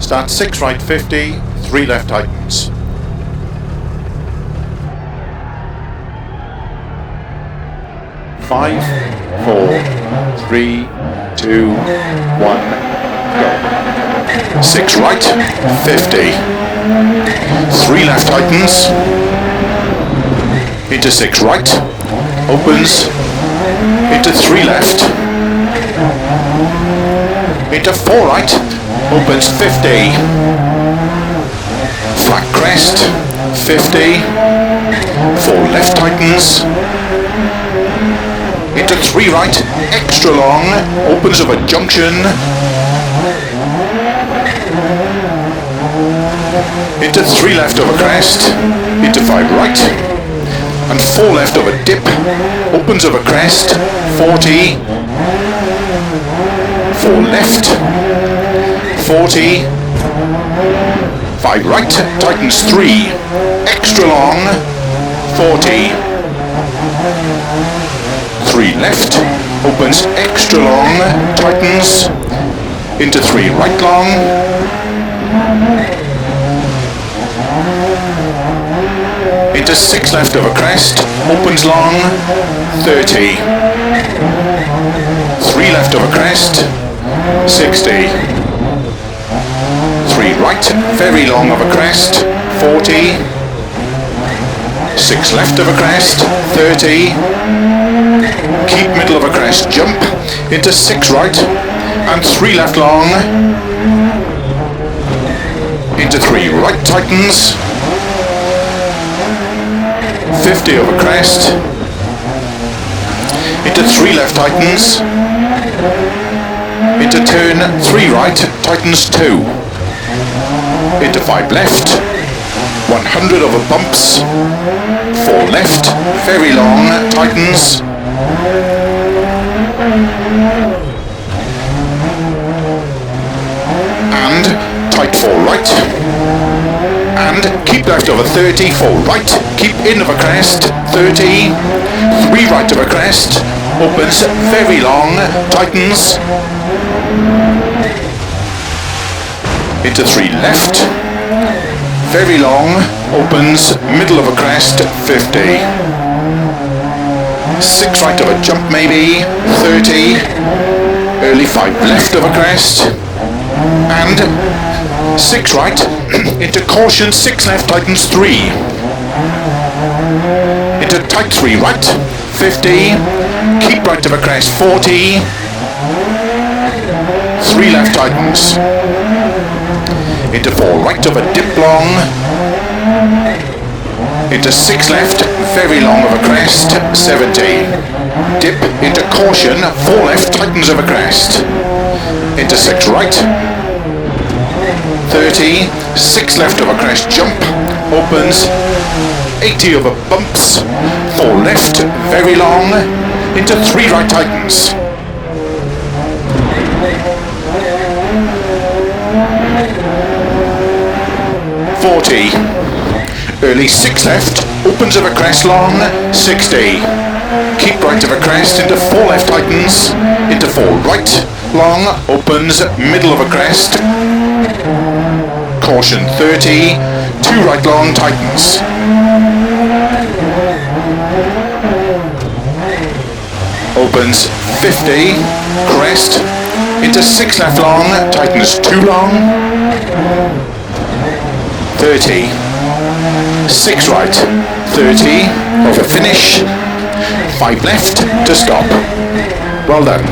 Start 6 right 50, 3 left tightens. Five, 4, 3, 2, 1, go. 6 right, 50. 3 left tightens. Into 6 right, opens. Into 3 left. Into 4 right, opens 50. Flat crest, 50. 4 left tightens. Into 3 right, extra long, opens of a junction. Into 3 left of a crest, into 5 right, and 4 left of a dip, opens of a crest, 40, 4 left, 40, 5 right, tightens 3, extra long, 40, 3 left, opens extra long, tightens, into 3 right long, into 6 left of a crest, opens long, 30, 3 left of a crest, 60, 3 right, very long of a crest, 40, 6 left of a crest, 30, keep middle of a crest, jump, into 6 right, and 3 left long, into 3 right tightens, 50 of a crest, into 3 left tightens, into turn 3 right, tightens 2, into 5 left, 100 over bumps, 4 left, very long, tightens, and tight 4 right, and keep left over 30, 4 right, keep in of a crest, 30, 3 right of a crest, opens very long, tightens, into 3 left, very long, opens, middle of a crest, 50. 6 right of a jump maybe, 30. Early 5 left of a crest. And 6 right, into caution, 6 left, tightens 3. Into tight 3 right, 50. Keep right of a crest, 40. 3 left tightens. Into 4 right of a dip long, into 6 left, very long of a crest, 70, dip into caution, 4 left, tightens of a crest, into 6 right, 30, 6 left of a crest, jump, opens, 80 over bumps, 4 left, very long, into 3 right tightens. 40, early 6 left, opens of a crest long, 60, keep right of a crest, into 4 left tightens, into 4 right, long, opens, middle of a crest, caution 30, 2 right long, tightens, opens 50, crest, into 6 left long, tightens 2 long, 30, 6 right, 30, over finish, 5 left to stop. Well done.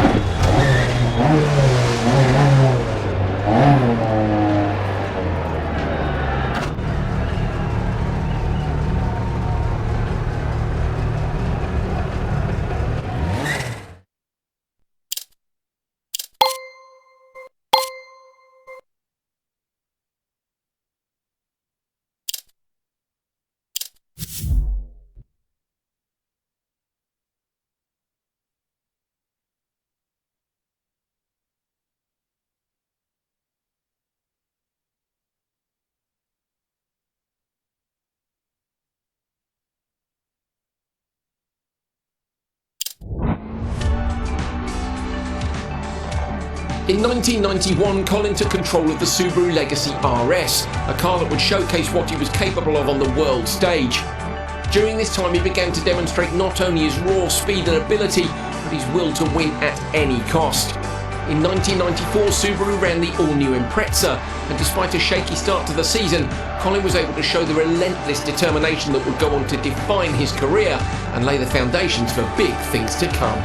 In 1991, Colin took control of the Subaru Legacy RS, a car that would showcase what he was capable of on the world stage. During this time, he began to demonstrate not only his raw speed and ability, but his will to win at any cost. In 1994, Subaru ran the all-new Impreza, and despite a shaky start to the season, Colin was able to show the relentless determination that would go on to define his career and lay the foundations for big things to come.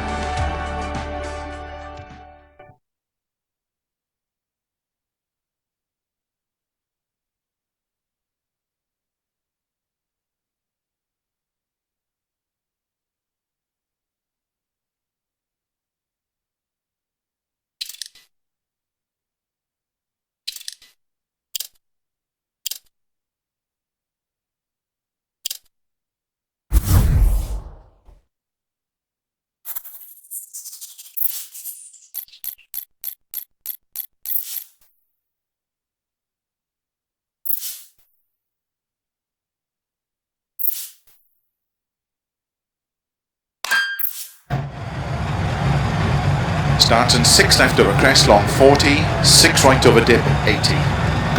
Starts in 6 left over crest, long 40, 6 right over dip, 80.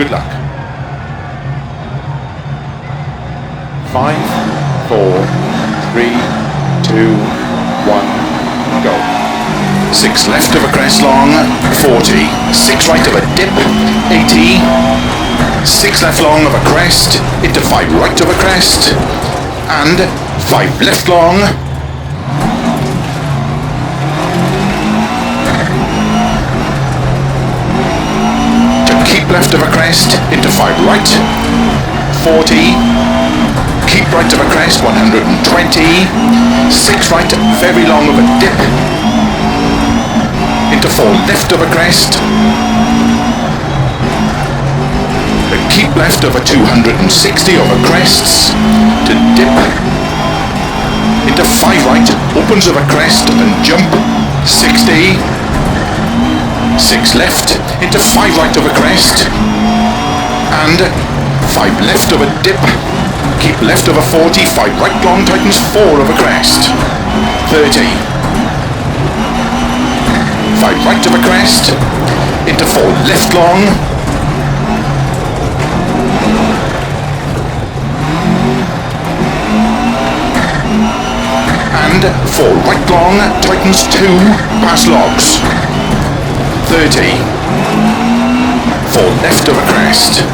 Good luck. 5, 4, 3, 2, 1, go. 6 left over crest, long 40, 6 right over dip, 80. 6 left long over crest, into 5 right over crest, and 5 left long. Left of a crest, into 5 right, 40, keep right of a crest, 120, 6 right, very long of a dip, into 4 left of a crest, keep left over 260 over crests, to dip, into 5 right, opens of a crest and jump, 60, 6 left, into 5 right of a crest, and 5 left of a dip, keep left of a 40, 5 right long tightens 4 of a crest, 30, 5 right of a crest, into 4 left long, and 4 right long, tightens 2, pass logs, 30, 4 left of a crest,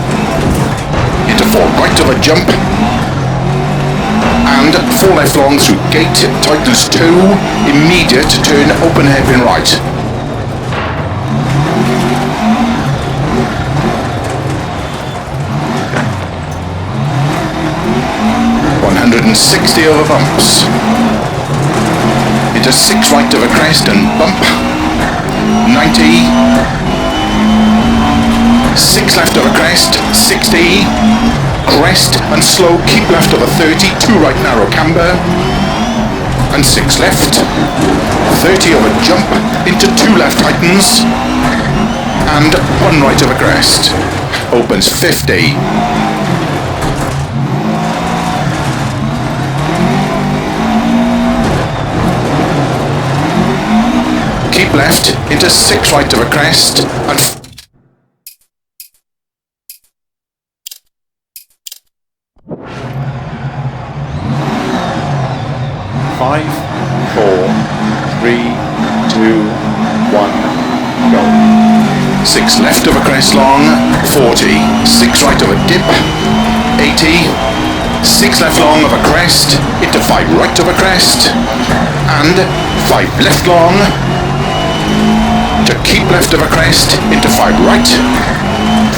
into 4 right of a jump, and 4 left long through gate, tightens 2, immediate turn, open hairpin right. 160 over bumps, into 6 right of a crest and bump, 90, 6 left of a crest, 60, crest and slow, keep left of a 30, 2 right narrow camber, and 6 left, 30 of a jump, into 2 left tightens, and 1 right of a crest, opens 50. Keep left, into 6 right of a crest, and 5, 4, 3, 2, 1, go. 6 left of a crest long, 40, 6 right of a dip, 80, 6 left long of a crest, into 5 right of a crest, and 5 left long, to keep left of a crest, into 5 right,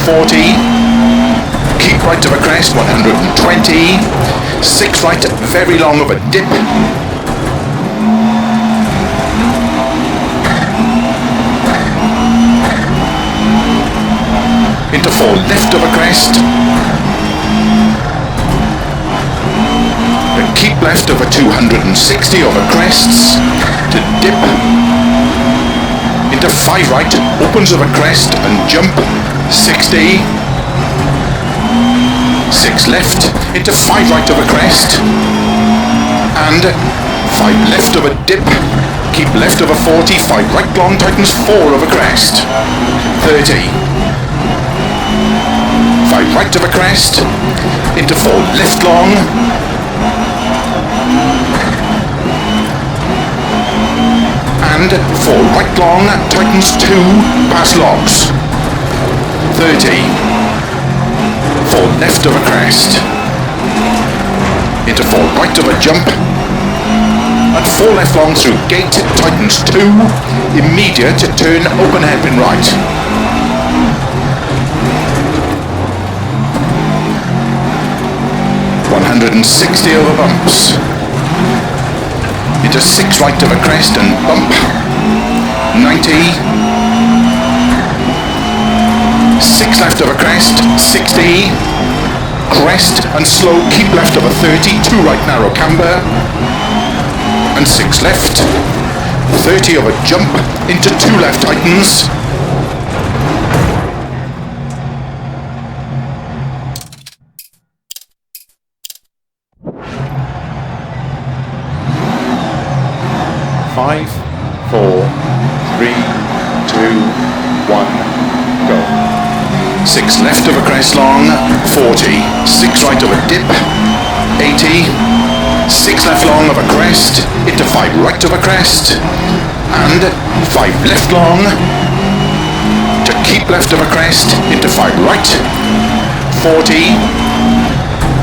40, keep right of a crest, 120, 6 right, very long of a dip, into 4 left of a crest, and keep left over 260 over crests, to dip, into 5 right, opens of a crest and jump, 60, 6 left, into 5 right of a crest, and 5 left of a dip, keep left over 40, 5 right long, tightens 4 over crest, 30, 5 right over crest, into 4 left long, and 4 right long, tightens 2, pass logs, 30, 4 left over crest, into 4 right over jump, and 4 left long through gate, tightens 2, immediate turn, open hairpin right. 160 over bumps, into 6 right over crest and bump, 90, 6 left over crest, 60, crest and slow, keep left over 30, 2 right narrow camber, and 6 left, 30 over jump, into 2 left tightens, Five, 4, 3, 2, 1, go. 6 left over crest long, 40, 6 right over dip, 80, 6 left long over crest, into 5 right over crest, and 5 left long, to keep left over crest, into 5 right, 40,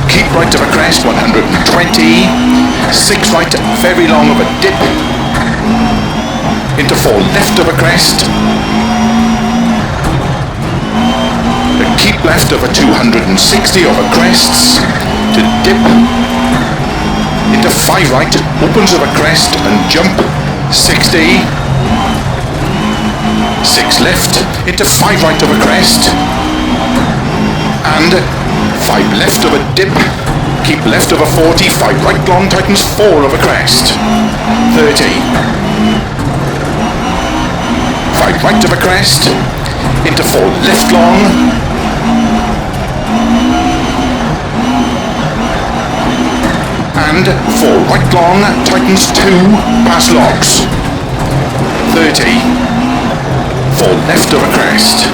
keep right over crest, 120, 6 right, very long over dip, into 4 left over crest, keep left over 260 over crests, to dip, into 5 right, opens over crest and jump, 60, 6 left, into 5 right over crest, and 5 left over dip, keep left over 40, 5 right long, tightens 4 over crest, 30, 5 right over crest, into 4 left long, and 4 right long, tightens 2, pass logs, 30, 4 left over crest,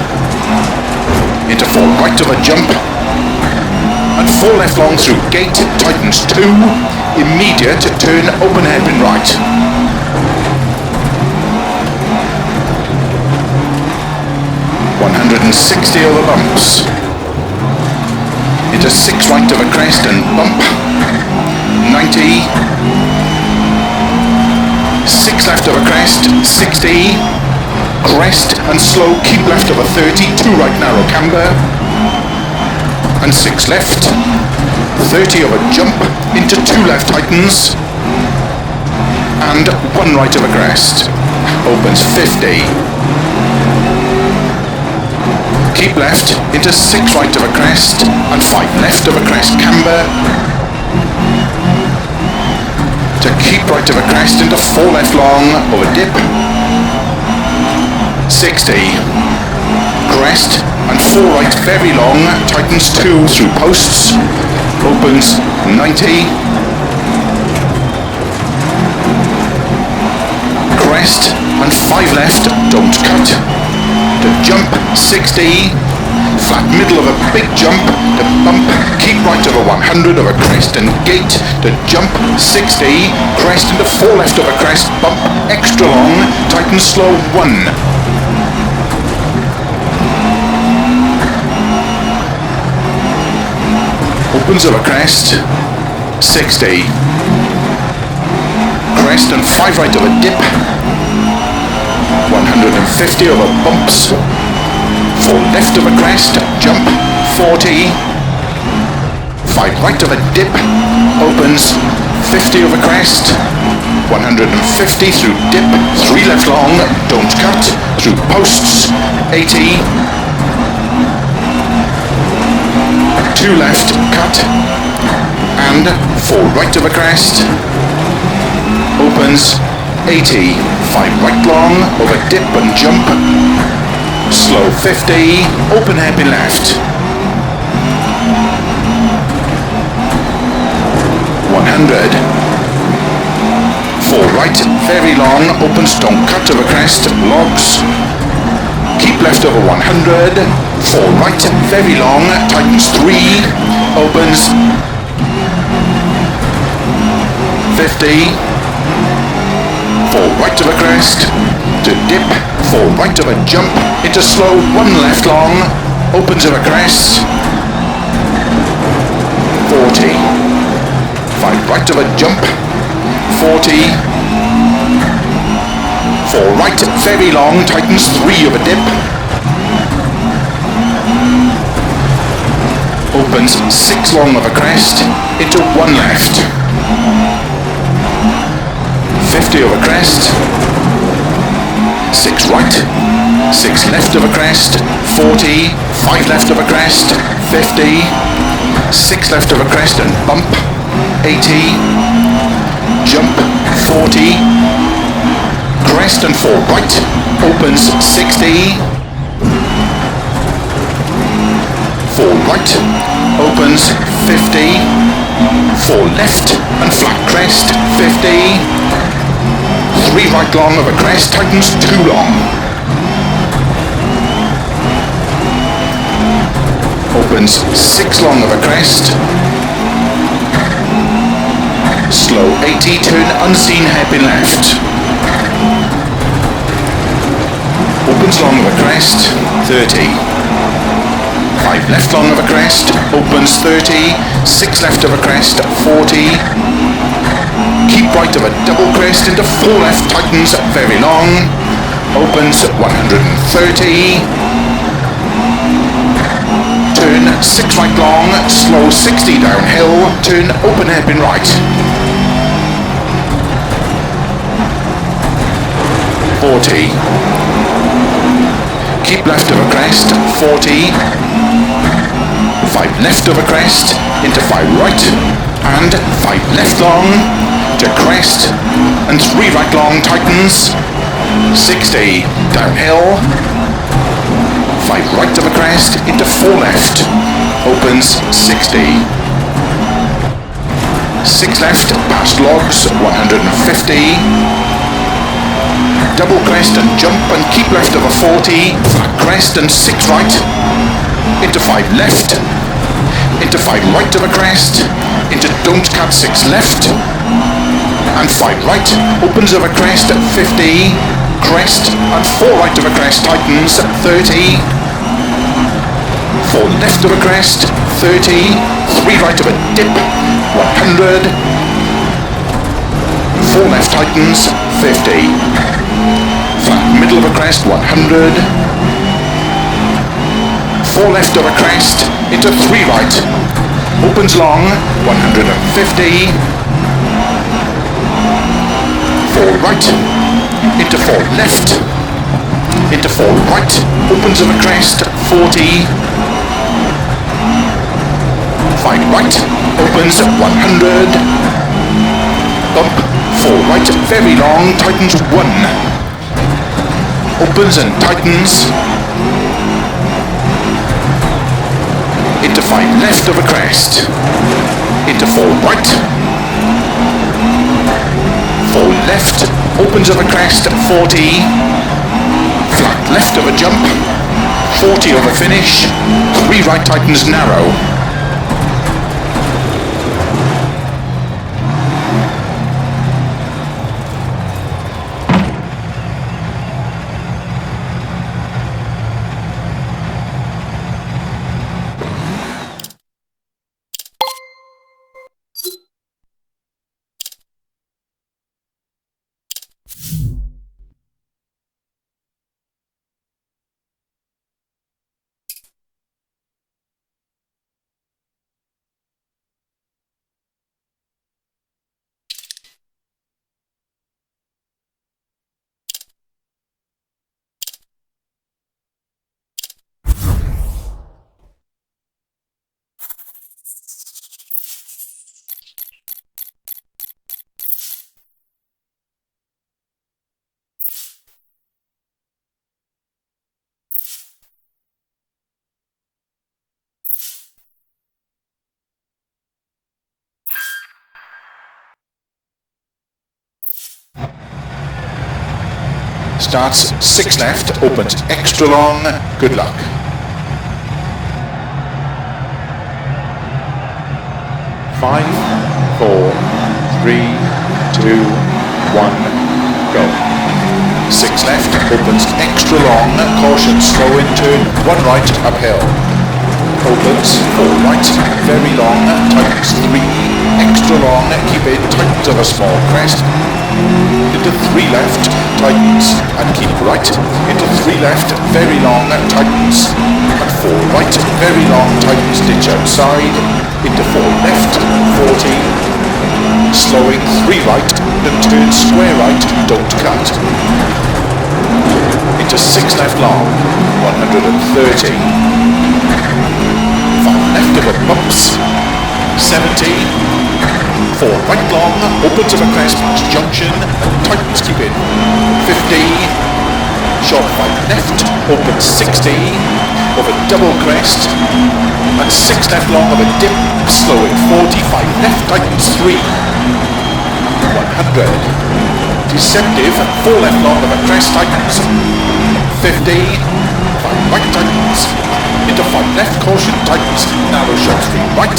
into 4 right over jump, and 4 left long through gate, tightens 2, immediate turn, open hairpin right. 160 over bumps, into 6 right over crest and bump, 90, 6 left over crest, 60, crest and slow, keep left over 30, 2 right narrow camber, and 6 left, 30 over jump, into 2 left tightens, and 1 right over crest, opens 50, keep left, into 6 right over crest, and 5 left over crest camber, to keep right over crest, into 4 left long, over dip, 60, crest, and 4 right very long, tightens 2 through posts, opens 90, crest, and 5 left, don't cut, to jump, 60, flat middle of a big jump, to bump, keep right over 100 over crest and gate, to jump, 60, crest into 4 left over crest, bump, extra long, tighten slow, 1. Opens over crest, 60, crest and 5 right over dip, 150 over bumps, 4 left over crest, jump, 40, 5 right over dip, opens, 50 over crest, 150 through dip, 3 left long, don't cut, through posts, 80, 2 left, cut, and 4 right over crest, opens, 80, 5 right long, over dip and jump, slow 50, open hairpin left, 100, 4 right right, very long, opens, don't cut over crest, logs. Keep left over 100, 4 right, very long, tightens 3, opens, 50, 4 right of a crest, to dip, 4 right of a jump, into slow, 1 left long, opens of a crest, 40, 5 right of a jump, 40, 4 right, very long, tightens 3 of a dip, opens 6 long of a crest, into 1 left, 50 of a crest, 6 right, 6 left of a crest, 40, 5 left of a crest, 50, 6 left of a crest and bump, 80, jump, 40, crest and 4 right, opens 60, 4 right, opens 50, 4 left and flat crest, 50, 3 right long of a crest, tightens 2 long, opens 6 long of a crest, slow 80, turn unseen hairpin left, opens long of a crest, 30, 5 left long of a crest, opens 30, 6 left of a crest, 40, keep right of a double crest into 4 left, tightens very long, opens 130, turn 6 right long, slow 60 downhill, turn open hairpin right, 40, keep left of a crest, 40, 5 left of a crest, into 5 right, and 5 left long, to crest, and 3 right long, tightens, 60, downhill, 5 right of a crest, into 4 left, opens 60, 6 left, past logs, 150, double crest and jump and keep left of a 40, flat crest and 6 right, into 5 left, into 5 right of a crest, into don't cut 6 left, and 5 right, opens of a crest at 50, crest and 4 right of a crest, tightens 30, 4 left of a crest, 30, 3 right of a dip, 100, 4 left tightens, 50, flat middle of a crest, 100, 4 left of a crest, into 3 right, opens long, 150, 4 right, into 4 left, into 4 right, opens of a crest, 40, 5 right, opens 100, bump, 4 right, very long, tightens 1, opens and tightens, into 5 left of a crest, into 4 right, 4 left, opens of a crest, 40, flat left of a jump, 40 of a finish, 3 right tightens narrow, Starts 6 left, opens extra long, good luck. 5, 4, 3, 2, 1, go. 6 left, opens extra long, caution slow in turn, 1 right, uphill. Opens 4 right, very long, tightens 3, extra long, keep in, tightens of a small crest. Into 3 left, tightens and keep right. Into 3 left, very long, tightens. And 4 right, very long, tightens, ditch outside. Into 4 left, 40. Slowing 3 right, then turn square right, don't cut. Into 6 left long, 130. 5 left of a bumps, 70. 4 right long, opens of a crest past junction, and tightens keep in. 50. Short 5 left, opens 60. Of a double crest, and 6 left long of a dip, slowing 45 left, tightens 3. 100. Deceptive, 4 left long of a crest, tightens. 50. 5 right tightens. Into 5 left, caution, tightens. Narrow shot 3 right.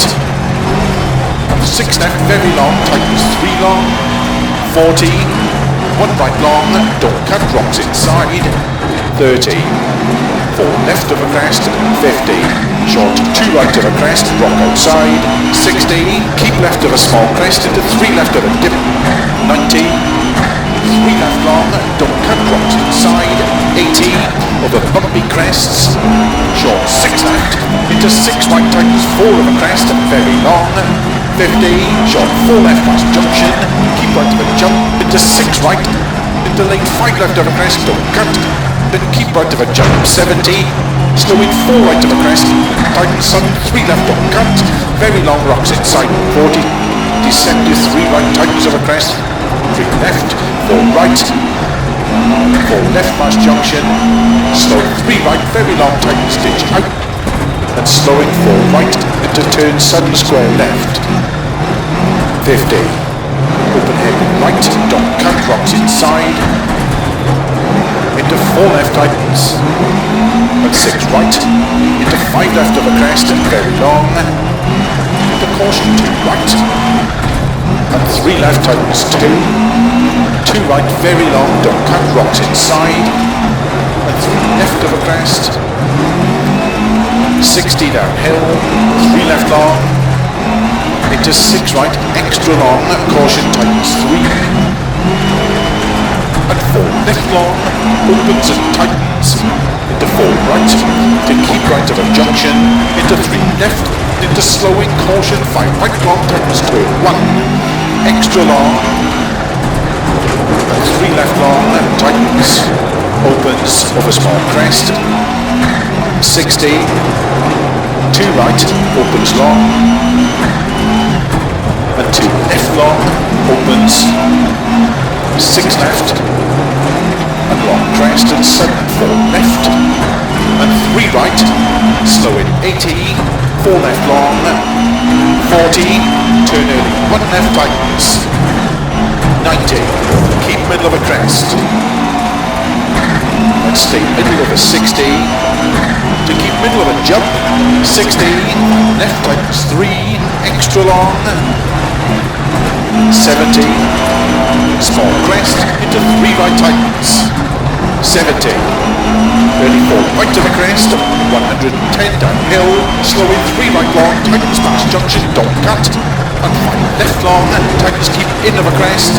6 left, very long, tightens 3 long, 40, 1 right long, don't cut, rocks inside, 30, 4 left of a crest, 50, short 2 right of a crest, rock outside, 60, keep left of a small crest into 3 left of a dip, 90, 3 left long, don't cut, rocks inside, 80, of a bumpy crests, short 6 left, into 6 right tightens 4 of a crest, very long, 50, short 4 left past junction, keep right of a jump, into 6 right, into lane 5 left of a crest, don't cut, then keep right of a jump, 70, slowing 4 right of a crest, tightens sudden 3 left, don't cut, very long rocks inside, 40, deceptive 3 right, tightens of a crest, 3 left, 4 right, 4 left past junction, slow 3 right, very long tightens ditch out, and slowing 4 right into turn sudden square left. 50. Open head right, don't cut, rocks inside. Into 4 left tightens. And 6 right. Into 5 left of a crest and very long. Into caution 2 right. And 3 left tightens 2. 2 right, very long, don't cut, rocks inside. And 3 left of a crest. 60 downhill, 3 left long, into 6 right, extra long, caution tightens 3, and 4 left long, opens and tightens, into 4 right, to keep right of a junction, into 3 left, into slowing, caution 5 right long, tightens turn 1, extra long, and 3 left long, tightens, opens of a small crest, 60, 2 right, opens long, and 2 left long, opens, 6 left, and long crest, and 7, 4 left, and 3 right, slow in 80, 4 left long, 40, turn early, 1 left tightens, 90, keep middle of a crest, and stay middle of a 60, to keep middle of a jump, 60, left tightens 3, extra long, 70, small crest, into 3 right tightens, 70, early 4 right to the crest, 110 downhill, slowing 3 right long, tightens past junction, don't cut, and 5 left long, tightens keep in of a crest,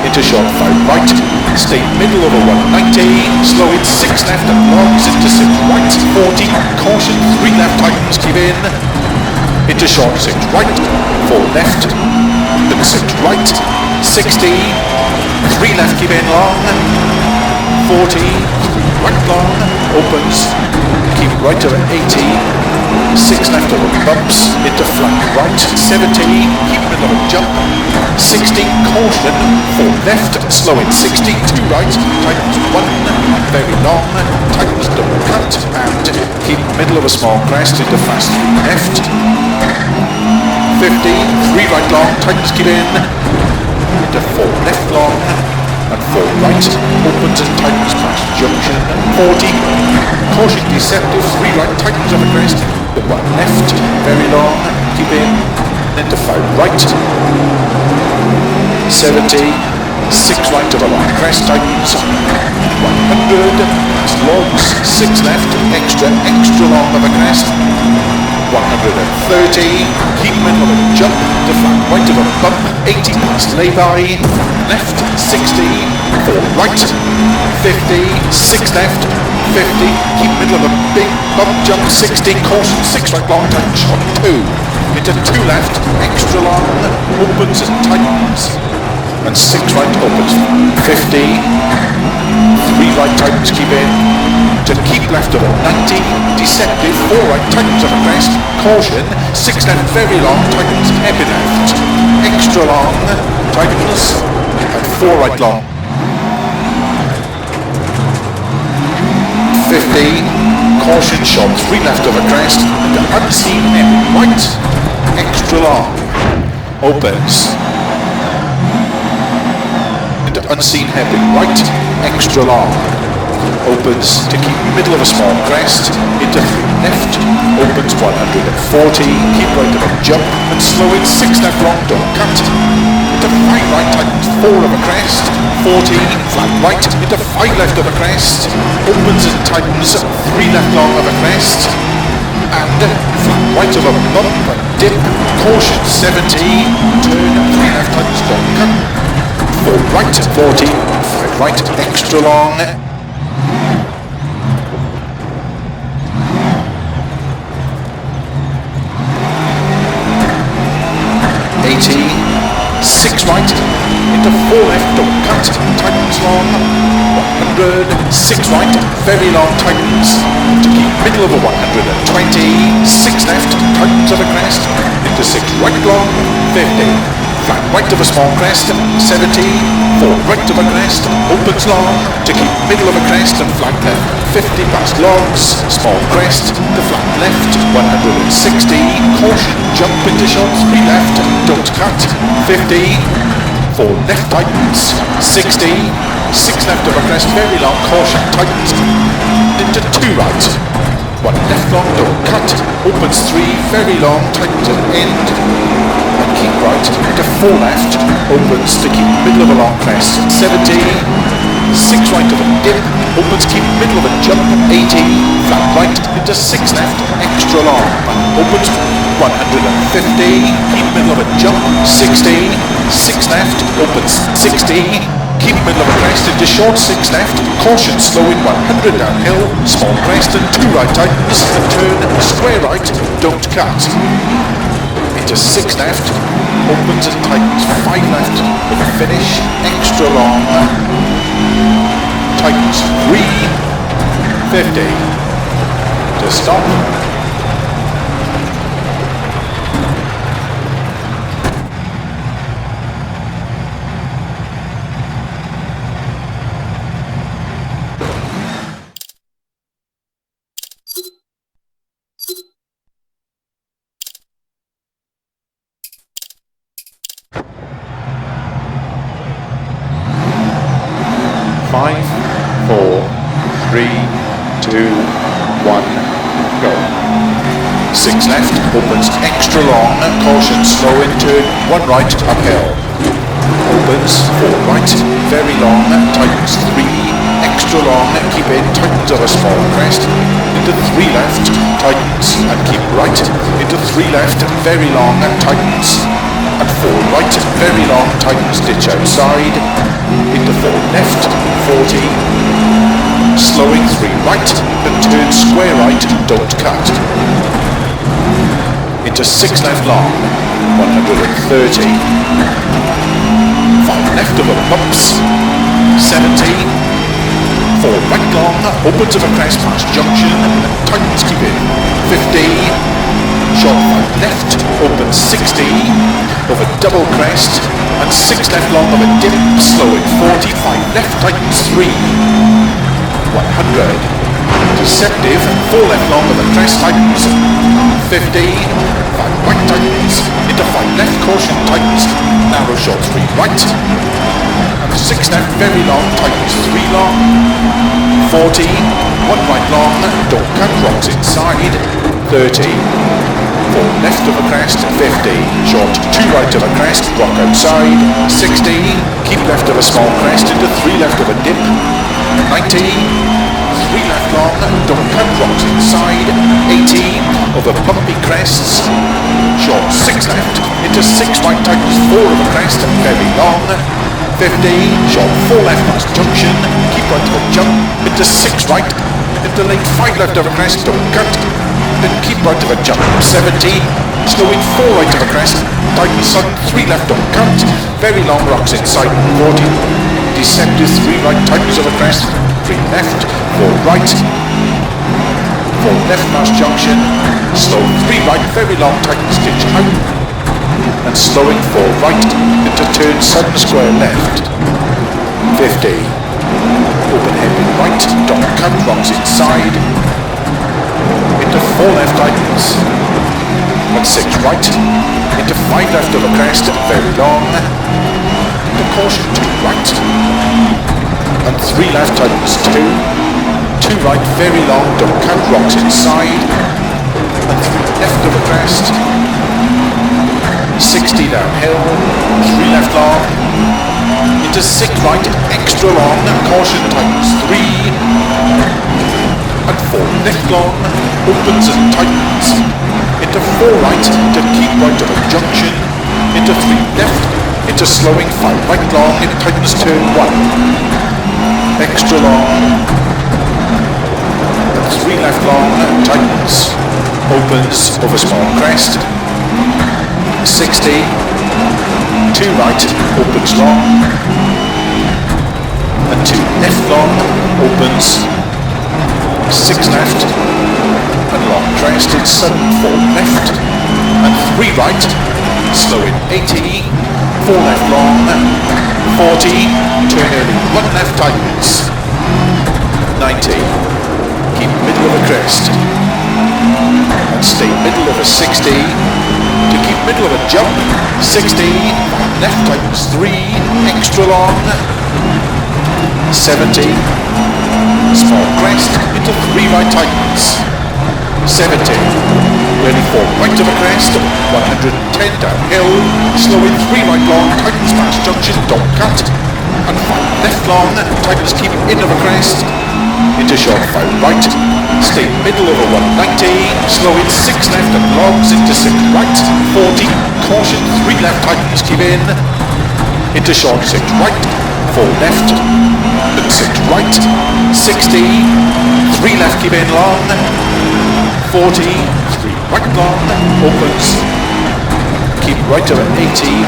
into short 5 right, stay middle of a 190, slow in 6 left and longs into 6 right, 40, caution 3 left tightens keep in, into short 6 right, 4 left, then 6 right, 60, 3 left keep in long, 40, right long, opens, keep right over 80, 6 left over bumps, into flank right, 70, keep middle of a jump, 60, caution, 4 left, slow in 60, 2 right, tightens 1, very long, tightens double cut, and keep middle of a small crest into fast 3 left, 50, 3 right long, tightens keep in, into 4 left long, and 4 right, opens and tightens past junction, 40, caution deceptive, 3 right, tightens over crest, the 1 left, very long, keep in, then to 5 right, 70, 6 right to the long crest, tightens, 100, past logs, 6 left, extra long of a crest, 130, keep middle of a jump, to flat right of a bump, 80 past lay-by, left, 60, 4 right, 50, 6 left, 50, keep middle of a big bump jump, 60, caution, 6 right long, tight shot, 2, into 2 left, extra long, opens and tightens, and 6 right opens, 50, 3 right tightens, keep in, to keep left of a 90, deceptive, 4 right tightens of a crest, caution, 6 left very long, tightens, heavy left, extra long, tightens, and 4 right long, 50, caution shot, 3 left of a crest, into unseen heavy right, extra long, opens, into unseen heavy right, extra long, opens to keep middle of a small crest, into 3 left, opens 140, keep right of a jump, and slow in 6 left long, don't cut, into 5 right, tightens 4 of a crest, 40, flat right, into 5 left of a crest, opens and tightens 3 left long of a crest, and flat right of a bump, and dip, caution 70, turn 3 left, tightens, don't cut, 4 right, 40, 5 right, extra long, 80, 6 right, into 4 left, don't cut, tightens long, 100, 6 right, very long, tightens, to keep middle of a 120, 6 left, tightens of a crest, into 6 right long, 50, flat right of a small crest, 70, 4 right of a crest, opens long, to keep middle of a crest and flat left, 50 past logs, small crest, the flat left, 160, caution, jump into shots, 3 left, don't cut, 50, 4 left tightens, 60, 6 left of a crest, very long, caution, tightens, into 2 right, 1 left long, don't cut, opens 3, very long, tightens at end, and keep right, into 4 left, opens to keep middle of a long crest, 70, 6 right of a dip, opens keep middle of a jump, 80, flat right, into 6 left, extra long, opens 150, keep middle of a jump, 60, 6 left, opens 60, keep middle of a crest, into short 6 left, caution slow in 100 downhill, small crest and 2 right tightens, and turn, square right, don't cut, into 6 left, opens and tightens, 5 left, with a finish, extra long, tightens 350 to stop. Five, 4, 3, 2, 1, go. 6 left, opens extra long, caution slow in turn, 1 right, uphill. Opens 4 right, very long, tightens 3, extra long, keep in, tightens of a small crest, into 3 left, tightens, and keep right, into 3 left, very long, tightens, and 4 right, very long, tightens, ditch outside, into 4 left, 40, slowing 3 right, and turn square right, don't cut, into 6 left long, 130, 5 left of a bumps, 70, 4 right long, opens of a crest past junction, tightens keep in, 50, short 5 left, opens 60, over double crest, and 6 left long of a dip, slow in 45 left, tightens 3, 100, deceptive, 4 left long of a crest, tightens 50, 5 right tightens, into 5 left, caution tightens, narrow short 3 right, and 6 left, very long, tightens 3 long, 40, 1 right long, don't cut, rocks inside, 30, 4 left of a crest, 50, short 2 right of a crest, rock outside, 60, keep left of a small crest into 3 left of a dip, 90, 3 left long, don't cut, rocks inside, 80, over bumpy crests, short 6 left, into 6 right, tightens 4 of a crest, very long, 50, short 4 left past junction, keep right to the jump, into 6 right, into late 5 left of a crest, don't cut, then keep right to the jump, 70, slow in 4 right of a crest, tighten sudden 3 left, don't cut, very long rocks inside, 40, deceptive 3 right, tightens of a crest, 3 left, 4 right, 4 left past junction, slow 3 right, very long tightens stitch out, and slowing 4 right into turn sudden square left, 50, open hairpin right, don't cut, rocks inside, into 4 left tightens, and 6 right, into 5 left of a crest, very long, into caution 2 right, and 3 left tightens 2 right, very long, don't cut, rocks inside, and 3 left of a crest, 60 downhill, 3 left long, into 6 right, extra long, caution tightens 3, and 4 left long, opens and tightens, into 4 right, to keep right of a junction, into 3 left, into slowing 5 right long, it tightens turn 1, extra long, and 3 left long, tightens, opens over small crest, 60, 2 right, opens long, and 2 left long, opens, 6 left, and long crest in sudden 4 left, and 3 right, slow in 80, 4 left long, 40, turn early, 1 left tightens, 90, keep middle of a crest, and stay middle of a 60, to keep middle of a jump, 60, left tightens 3, extra long, 70, small crest, into 3 right tightens, 70, ready for right of a crest, 110 downhill, slow in 3 right long, tightens past junction, don't cut, and 5 left long, tightens keep in of a crest, into short 5 right, stay middle over 190, slow in 6 left and longs into 6 right, 40, caution 3 left tightens keep in, into short 6 right, 4 left, and 6 right, 60, 3 left keep in long, 40, 3 right long, opens, keep right over 80,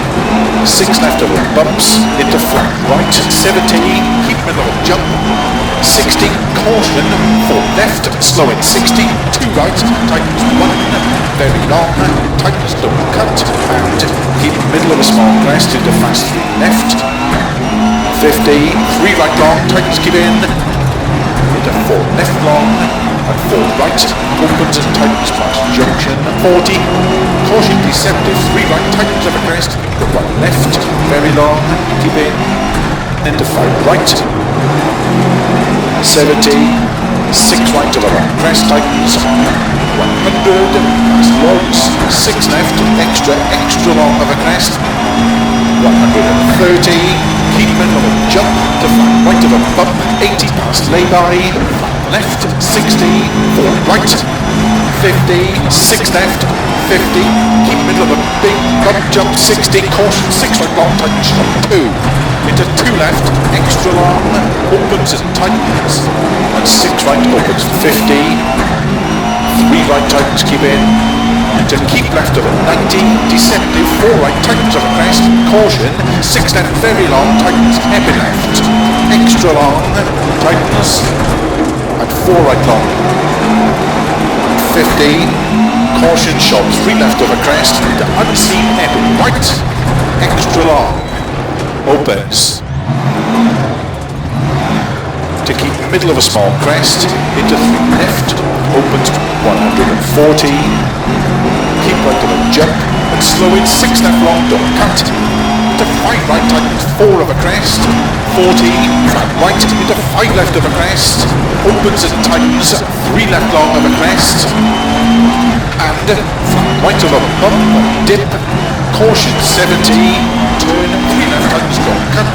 6 left over bumps, into flat right, 70, keep middle of jump, 60, caution, 4 left, slow in 60, 2 right, tightens 1, very long, tightens don't cut, and keep middle of a small crest into fast 3 left, 50, 3 right long, tightens keep in, into 4 left long, and 4 right, opens and tightens past junction, 40, caution deceptive, 3 right, tightens of a crest, go 1 left, very long, keep in, into 5 right, 70, 6 right of a long crest, tightens, 100, past logs, 6 left, extra long of a crest, 130, keep middle of a jump, to flat right of a bump, 80 past lay-by, left, 60, 4 right, 50, 6 left, 50, keep middle of a big bump jump, 60, caution, 6 right long, tightens, 2, into 2 left, extra long, opens and tightens, and 6 right opens, 50, 3 right tightens, keep in, into keep left of a 90, deceptive, 4 right tightens of a crest, caution, 6 left very long, tightens, happy left, extra long, tightens, and 4 right long, 50, caution shot, 3 left of a crest, into unseen happy right, extra long, opens, to keep middle of a small crest, into 3 left, opens 140, keep right of a jump, and slow in 6 left long, don't cut, into 5 right, tightens 4 of a crest, 40, flat right, into 5 left of a crest, opens and tightens 3 left long of a crest, and flat right of a bump, dip, caution 70, turn 3 left tightens long cut,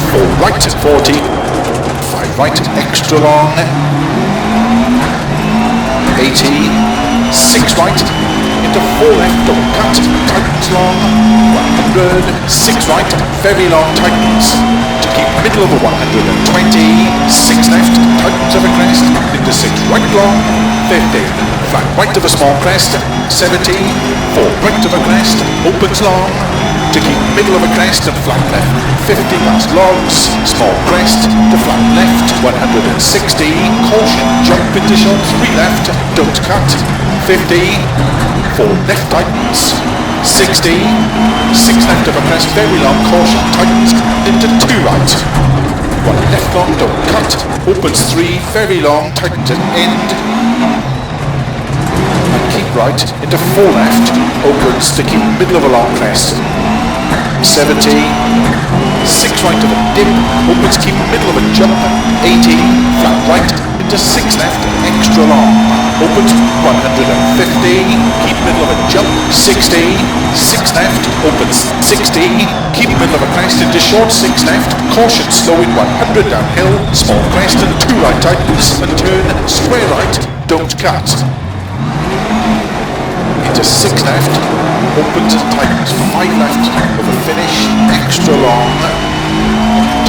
4 right at 40, 5 right extra long, 80, 6 right, into 4 left, don't cut, tightens long, 100, 6 right, very long tightens, to keep middle of a 120, 6 left, tightens of a crest, into 6 right long, 50, flat right of a small crest, 70, 4 right of a crest, opens long, to keep middle of a crest and flat left, 50 last logs, small crest, to flat left, 160, caution, jump into short, 3 left, don't cut, 50, 4 left tightens, 60, 6 left of a crest, very long, caution, tightens, into 2 right, 1 left long, don't cut, opens 3, very long, tightens at end, and keep right, into 4 left, opens to keep middle of a long crest, 70, 6 right of a dip, opens keep middle of a jump, 80, flat right, into 6 left, extra long, opens 150, keep middle of a jump, 60, 6 left, opens 60, keep middle of a crest into short, 6 left, caution slow in 100 downhill, small crest and 2 right tightens, and turn square right, don't cut. Into 6 left, opens and tightens 5 left of a finish, extra long,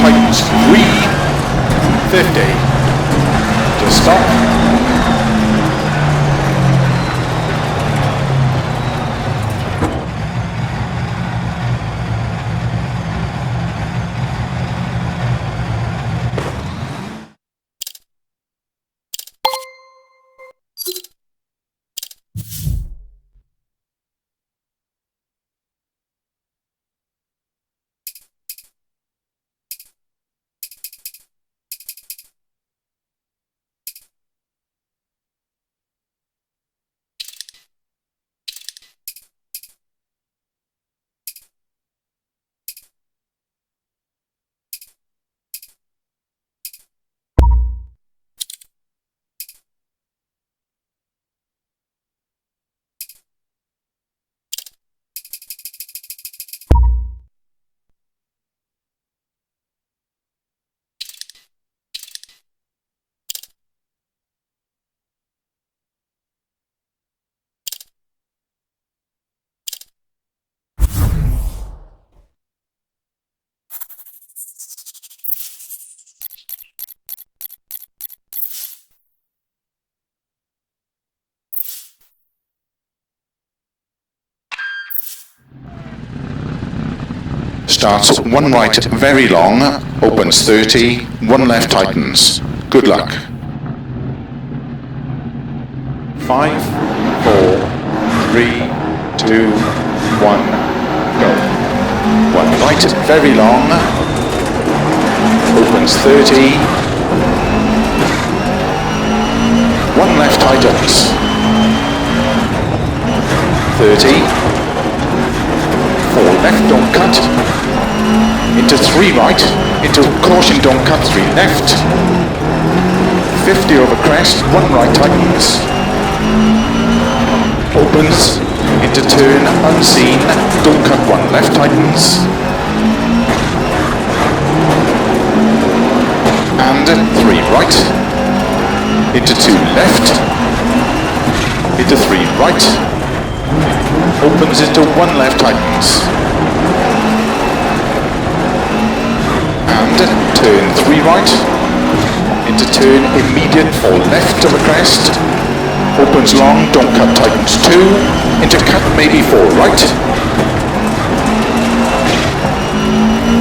tightens 350, to stop. Starts 1 right very long, opens 30, 1 left tightens. Good luck. 5, 4, 3, 2, 1, go. 1 right very long, opens 30, 1 left tightens. 30, 4 left, don't cut, into 3 right, into caution, don't cut, 3 left, 50 over crest, 1 right tightens, opens, into turn, unseen, don't cut, 1 left tightens, and 3 right, into 2 left, into 3 right, opens into 1 left tightens, and turn 3 right, into turn immediate 4 left of a crest, opens long, don't cut, tightens 2, into cut maybe 4 right,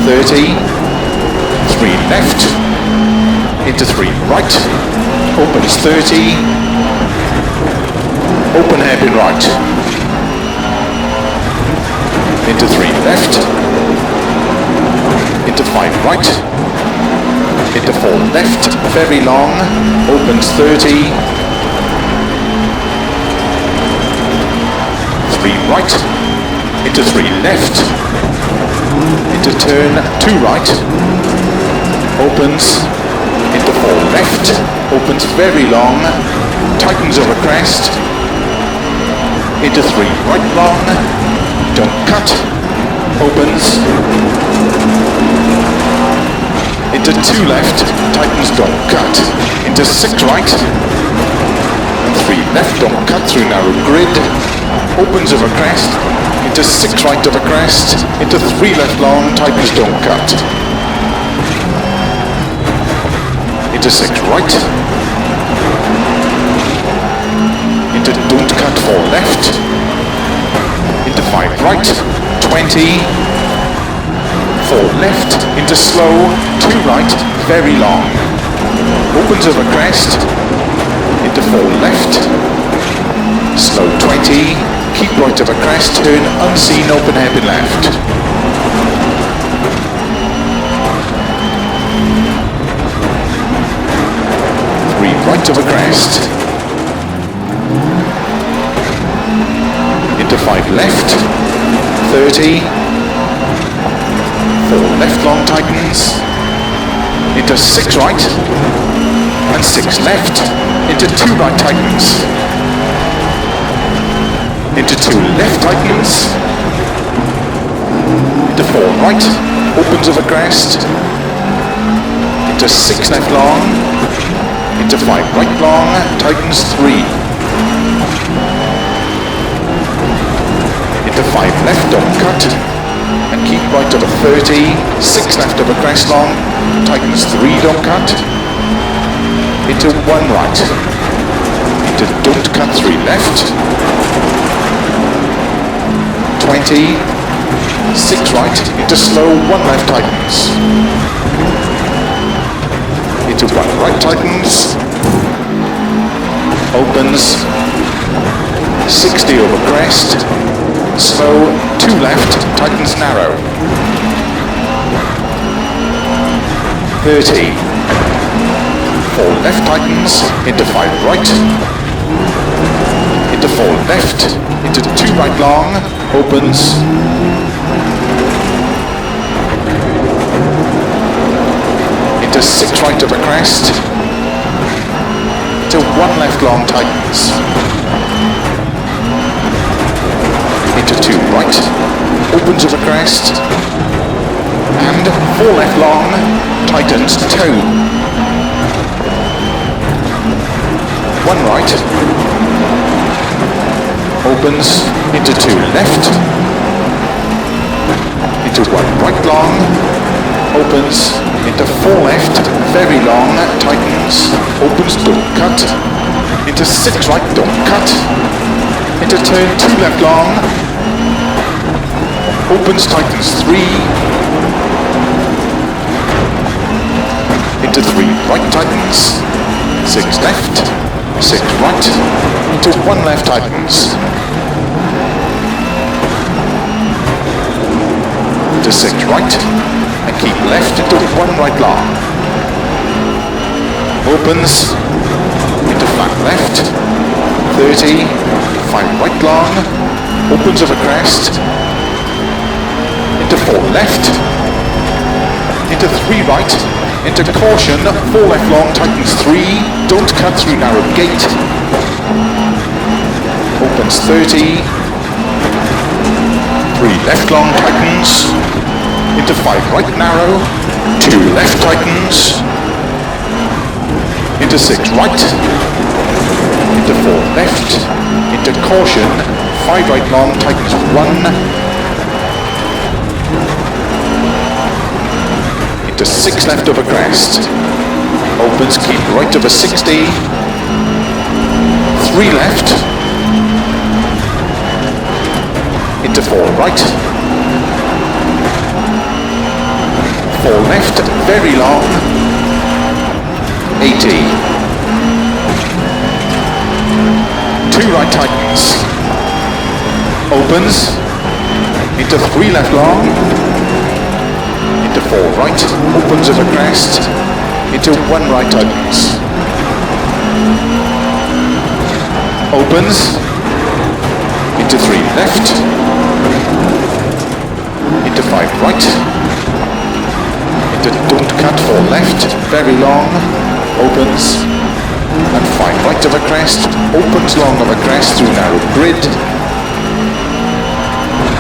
30, 3 left, into 3 right, opens 30, open hairpin right, into 3 left, into 5 right, into 4 left, very long, opens 30, 3 right, into 3 left, turn 2 right, opens, into 4 left, opens very long, tightens over crest, into 3 right long, don't cut, opens, into 2 left, tightens, don't cut, into 6 right, 3 left, don't cut through narrow grid, opens over crest, into 6 right over crest, into 3 left long, tightens, don't cut, into 6 right, into don't cut 4 left, into 5 right, 20, 4 left, into slow, 2 right, very long, opens over crest, into 4 left, slow 20, keep right over crest, turn unseen, open hairpin left. Right over crest, into 5 left, 30, 4 left long tightens, into 6 right, and 6 left, into 2 right tightens, into 2 left tightens, into 4 right, opens over crest, into 6 left long, into 5 right long, tightens 3, into 5 left, don't cut, and keep right over 30, 6 left over crest long, tightens 3, don't cut, into 1 right, into don't cut 3 left, 20, 6 right, into slow 1 left tightens, into 1 right tightens, opens, 60 over crest, slow 2 left, tightens narrow, 30, 4 left tightens, into 5 right, into 4 left, into 2 right long, opens, into 6 right over crest, to 1 left long tightens, into 2 right, opens over crest, and 4 left long, tightens 2, 1 right, opens, into 2 left, into 1 right long, opens, into 4 left, very long, tightens, opens, don't cut, into 6 right, don't cut, into turn 2 left long, opens, tightens 3, into 3 right tightens, 6 left, 6 right, into 1 left tightens, into 6 right, and keep left into 1 right long, opens, into flat left, 30, 5 right long, opens over crest, into 4 left, into 3 right, into caution, 4 left long, tightens 3, don't cut through narrow gate, opens 30, 3 left long, tightens, into 5 right narrow, 2 left tightens, into 6 right, into 4 left, into caution, 5 right long, tightens 1, into 6 left over crest, opens, keep right over 60, 3 left, into 4 right, 4 left, very long, 80, 2 right tightens, opens, into 3 left long, into 4 right, opens over crest, into 1 right tightens, opens, into 3 left, into 5 right, into don't cut, 4 left, very long, opens, and 5 right of a crest, opens long of a crest through narrow grid,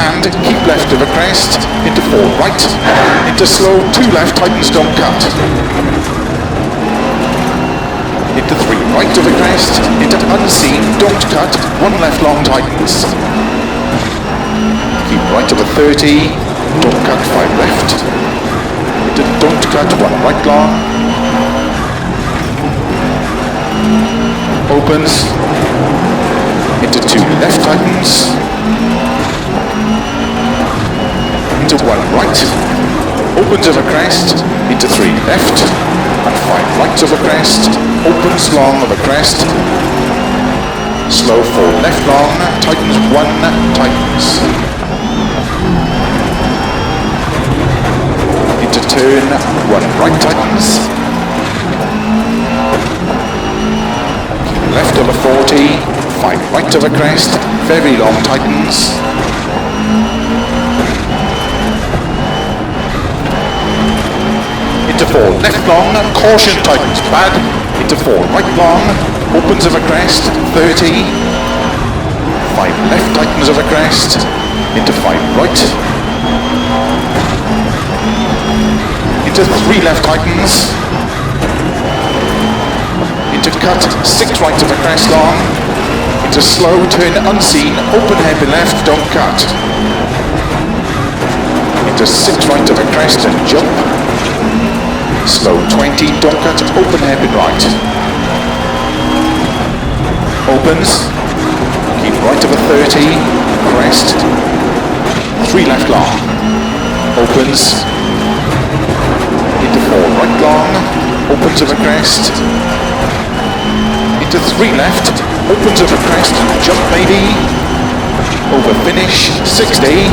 and keep left of a crest, into 4 right, into slow, 2 left, tightens, don't cut, into 3 right of a crest, into unseen, don't cut, 1 left long, tightens, keep right of a 30, don't cut, 5 left, into don't cut, 1 right long, opens, into 2 left, tightens, into 1 right, opens of a crest, into 3 left, and 5 right of a crest, opens long of a crest, slow 4 left long, tightens 1, tightens, into turn, 1 right tightens, keep left of a 40, 5 right of a crest, very long tightens, into 4 left long, caution tightens bad, into 4 right long, opens of a crest, 30, 5 left tightens of a crest, into 5 right, into 3 left tightens, into cut, 6 right of a crest long, into slow, turn unseen, open hairpin left, don't cut, into 6 right of a crest and jump, slow 20, don't cut, open hairpin right, opens, keep right of a 30, crest, 3 left long, opens, into 4 right long, opens of a crest, into 3 left, opens of a crest, jump maybe, over finish, 60,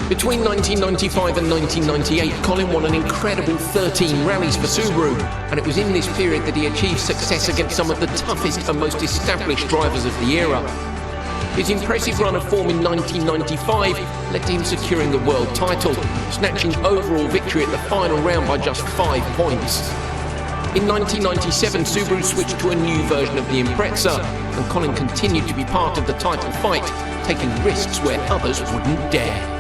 Between 1995 and 1998, Colin won an incredible 13 rallies for Subaru, and it was in this period that he achieved success against some of the toughest and most established drivers of the era. His impressive run of form in 1995 led to him securing the world title, snatching overall victory at the final round by just 5 points. In 1997, Subaru switched to a new version of the Impreza, and Colin continued to be part of the title fight, taking risks where others wouldn't dare.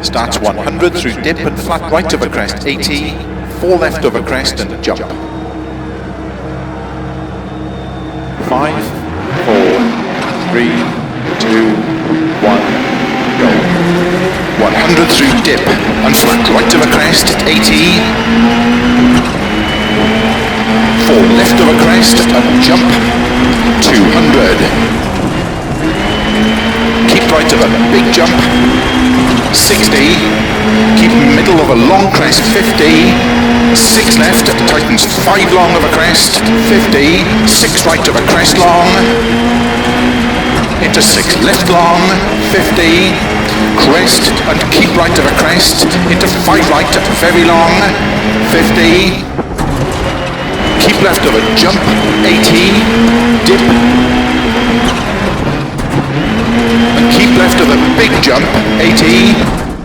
Starts 100 through dip and flat right over crest 80, 4 left over crest and jump. 5, 4, 3, 2, 1, go. 100 through dip and flat right over crest 80, 4 left over crest and jump. 200. Keep right of a big jump. 60, keep middle of a long crest, 50, 6 left, tightens 5 long of a crest, 50, 6 right of a crest long, into 6 left long, 50, crest and keep right of a crest, into 5 right, very long, 50, keep left of a jump, 80, dip, and keep left of a big jump, 80,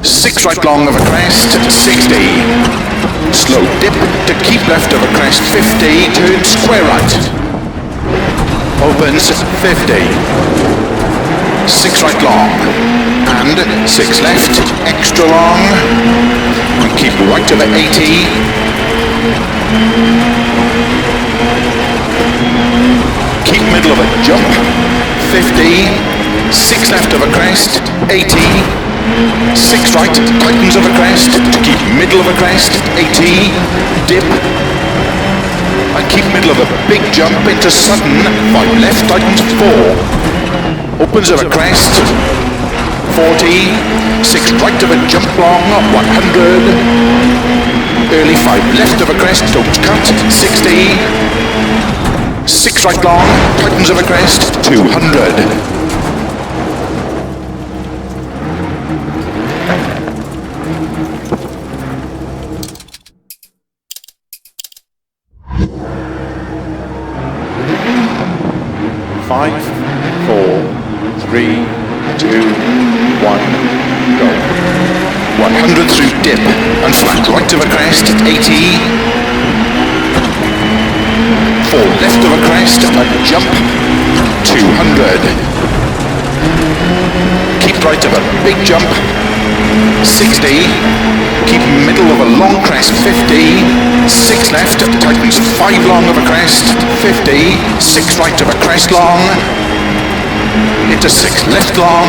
6 right long of a crest, 60, slow dip to keep left of a crest, 50, turn square right, opens 50, 6 right long, and 6 left, extra long, and keep right of a 80, keep middle of a jump, 50, 6 left of a crest, 80, 6 right, tightens of a crest, to keep middle of a crest, 80, dip, and keep middle of a big jump into sudden, 5 left, tightens 4, opens of a crest, 40, 6 right of a jump long, 100, early 5 left of a crest, don't cut, 60, 6 right long, tightens of a crest, 200. Five, 4, 3, 2, 1, go. 100 through dip and flat right of a crest, 80, 4 left of a crest and jump, 200. Keep right of a big jump, 60, keep middle of a long crest, 50, 6 left, tightens 5 long of a crest, 50, 6 right of a crest long, into 6 left long,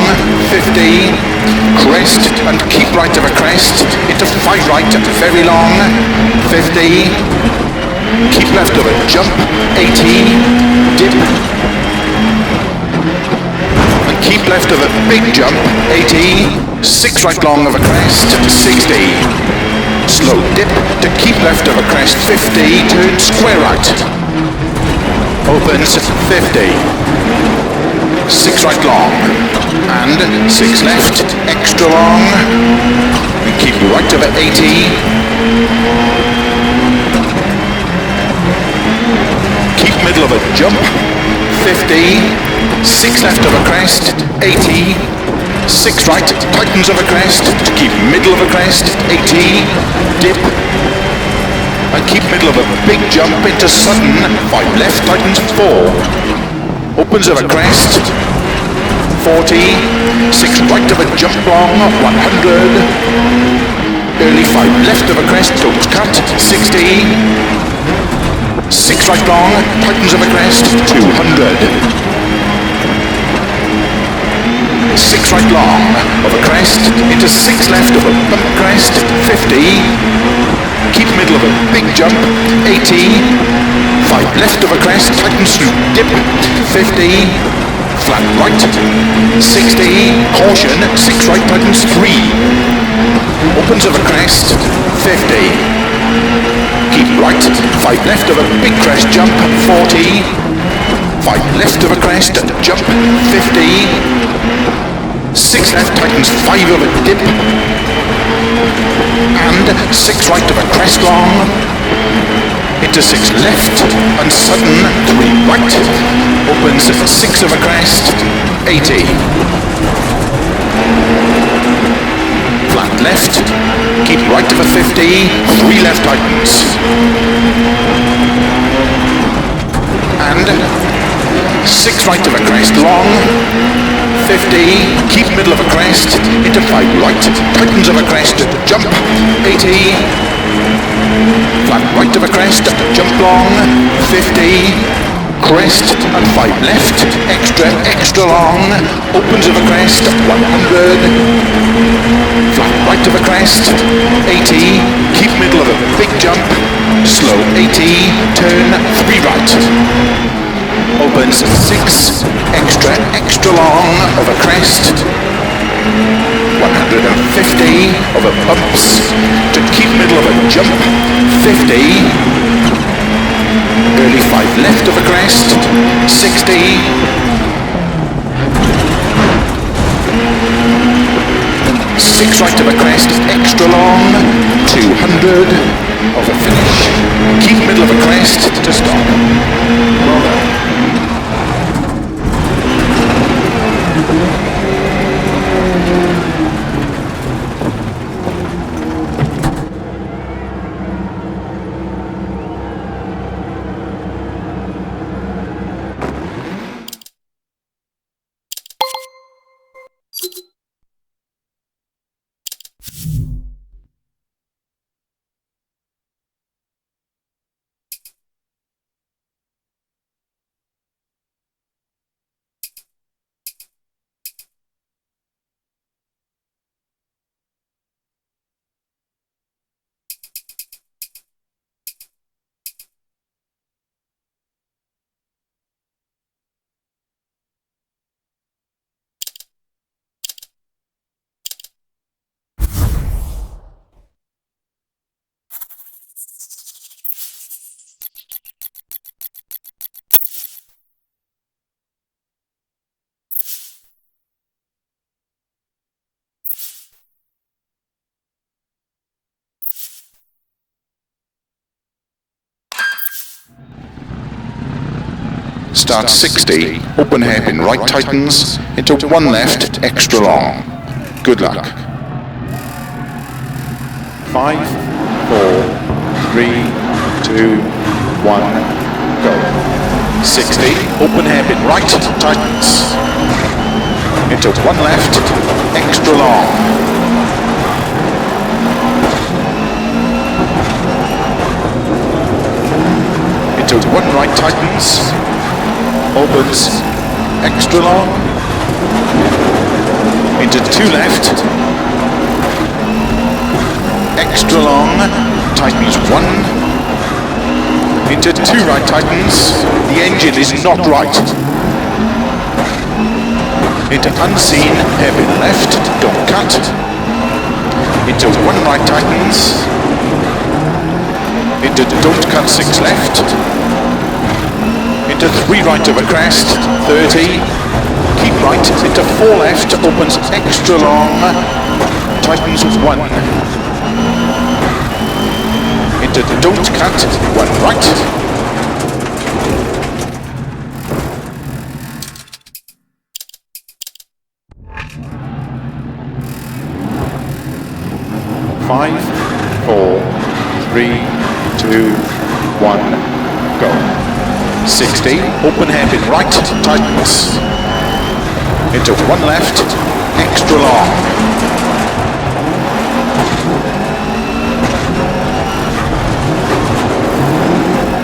50, crest and keep right of a crest, into 5 right, very long, 50, keep left of a jump, 80, dip, and keep left of a big jump, 80, 6 right long of a crest, 60, slow dip to keep left of a crest, 50, turn square right, opens 50, 6 right long, and 6 left, extra long, and keep right of a 80, keep middle of a jump, 50, 6 left of a crest, 80, 6 right, tightens of a crest, to keep middle of a crest, 80, dip, and keep middle of a big jump into sudden, 5 left, tightens 4, opens of a crest, 40, 6 right of a jump long, 100, early 5 left of a crest, don't cut, 60, 6 right long, tightens of a crest, 200, 6 right long of a crest, into 6 left of a bump crest, 50, keep middle of a big jump, 80, 5 left of a crest, tightens through dip, 50, flat right, 60, caution, 6 right, tightens 3, opens of a crest, 50, keep right, 5 left of a big crest jump, 40, 5 left of a crest, jump, 50, 6 left, tightens 5 of a dip, and 6 right of a crest long, into 6 left, and sudden, 3 right, opens 6 of a crest, 80, flat left, keep right of a 50, 3 left tightens, and 6 right of a crest long, 50, keep middle of a crest, into 5 right, tightens of a crest, jump, 80, flat right of a crest, jump long, 50, crest, and 5 left, extra long, opens of a crest, 100, flat right of a crest, 80, keep middle of a big jump, slow 80, turn 3 right, opens 6, extra long of a crest, 150 of a bumps, to keep middle of a jump, 50, early 5 left of a crest, 60, 6 right of a crest, extra long, 200 of a finish, keep middle of a crest to stop. Well done. Start 60, open hairpin right tightens, into 1 left, extra long. Good luck. 5, 4, 3, 2, 1, go. 60, open hairpin right tightens, into 1 left, extra long. Into 1 right tightens, opens, extra long, into 2 left, extra long, tightens 1, into 2 right tightens, the engine is not right, into unseen, hairpin left, don't cut, into 1 right tightens, into don't cut 6 left, into 3 right of a crest, 30, keep right, into 4 left, opens extra long, tightens 1, into don't cut, 1 right, 5, 4, 3, 2, 1, go. 60, open hairpin right, tightens. Into 1 left, extra long.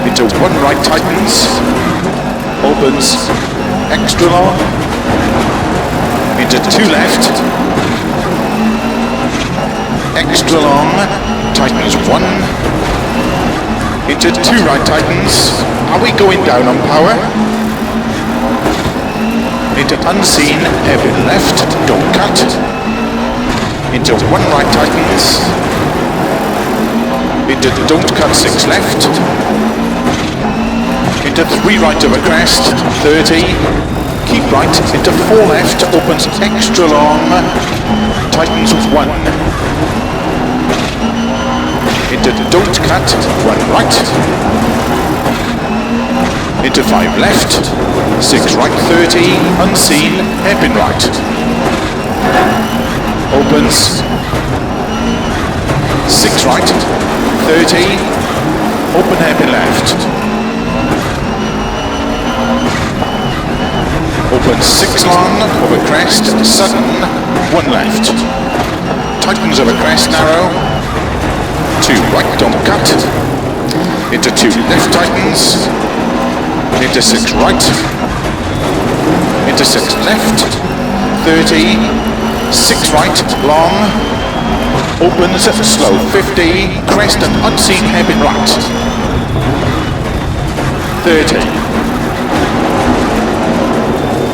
Into 1 right, tightens. Opens, extra long. Into 2 left, extra long, tightens 1. Into 2 right, tightens. Are we going down on power? Into unseen, hairpin left, don't cut. Into 1 right, tightens. Into don't cut 6 left. Into 3 right over crest, 30. Keep right, into 4 left, opens extra long, tightens 1. Into don't cut, 1 right. Into 5 left, 6 right, 30, unseen, hairpin right. Opens, 6 right, 30, open hairpin left. Opens 6 long, over crest, sudden, 1 left. Tightens over crest, narrow. 2 right, don't cut. Into 2 left, tightens. Into 6 right. Into 6 left. 30. 6 right, long. Opens, slow, 50. Crest and unseen hairpin right. 30.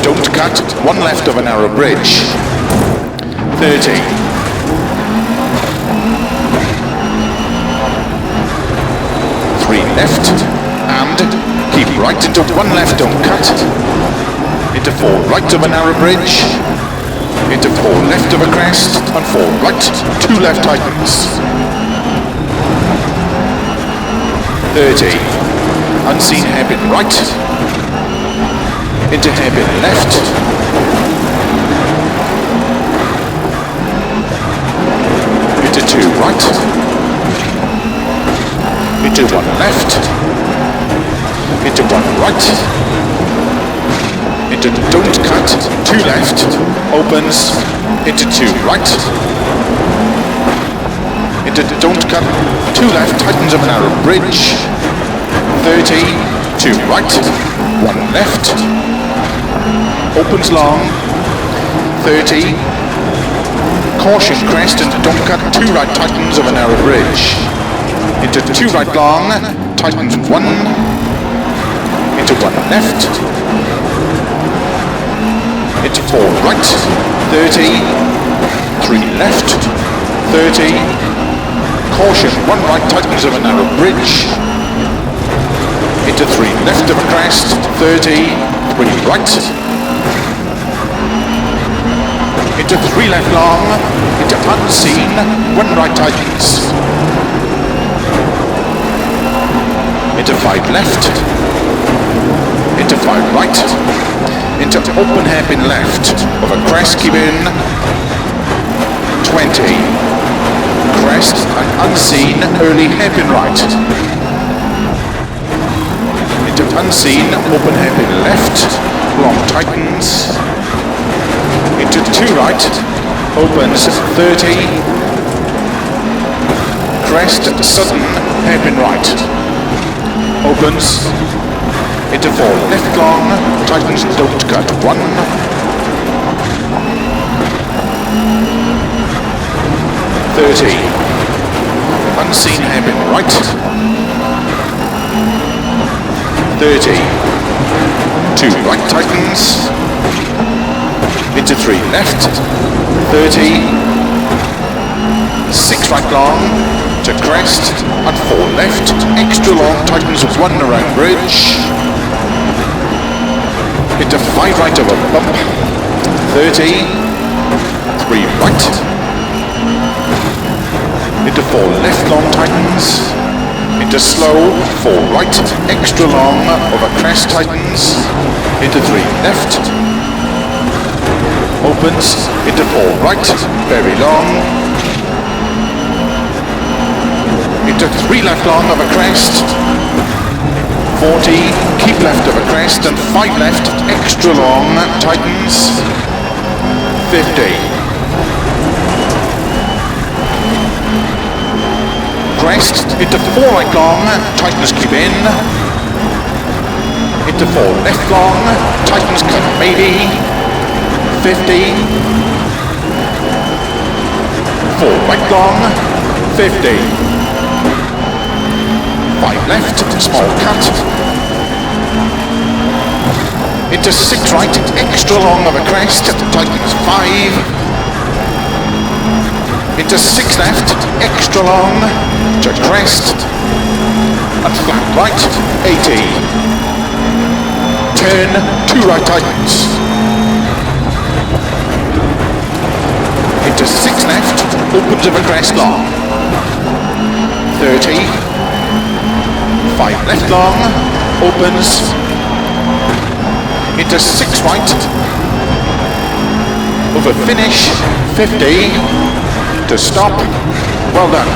Don't cut, 1 left of a narrow bridge. 30. 3 left, and keep right into 1 left, don't cut. Into 4 right of a narrow bridge. Into 4 left of a crest, and 4 right, 2 left tightens. 30. Unseen hairpin right. Into hairpin left. Into 2 right. Into 1 left. Into 1 right. Into don't cut, 2 left. Opens. Into 2 right. Into don't cut, 2 left. Tightens of a narrow bridge. 30. 2 right. 1 left. Opens long, 30, caution crest and don't cut 2 right, tightens of a narrow bridge. Into 2 right long, tightens 1, into 1 left, into 4 right, 30, 3 left, 30, caution 1 right, tightens of a narrow bridge. Into 3 left of a crest, 30, 3 right. Into 3 left long, into unseen, 1 right tightens. Into 5 left, into 5 right, into open hairpin left, over crest, keep in, 20, crest and unseen, early hairpin right. Into unseen, open hairpin left, long tightens. Into 2 right, opens 30, crest, sudden, hairpin right, opens, into 4 left long, tightens, don't cut, 1, 30, unseen hairpin right, 30, 2 right tightens, into 3 left, 30, 6 right long, to crest, and 4 left, extra long, tightens 1 around bridge, into 5 right over bump, 30, 3 right, into 4 left long, tightens, into slow, 4 right, extra long, over crest, tightens, into 3 left, opens, into 4 right, very long, into 3 left long of a crest, 40, keep left of a crest, and 5 left, extra long, tightens, 50. Crest, into 4 right long, tightens, keep in, into 4 left long, tightens, cut maybe, 50, 4 right long, 50, 5 left, small cut, into 6 right, extra long of a crest, tightens 5, into 6 left, extra long, to crest, and flat right, 80. Turn, 2 right tightens. Into 6 left, opens of a crest long, 30. 5 left long, opens, into 6 right, over finish, 50. To stop, well done.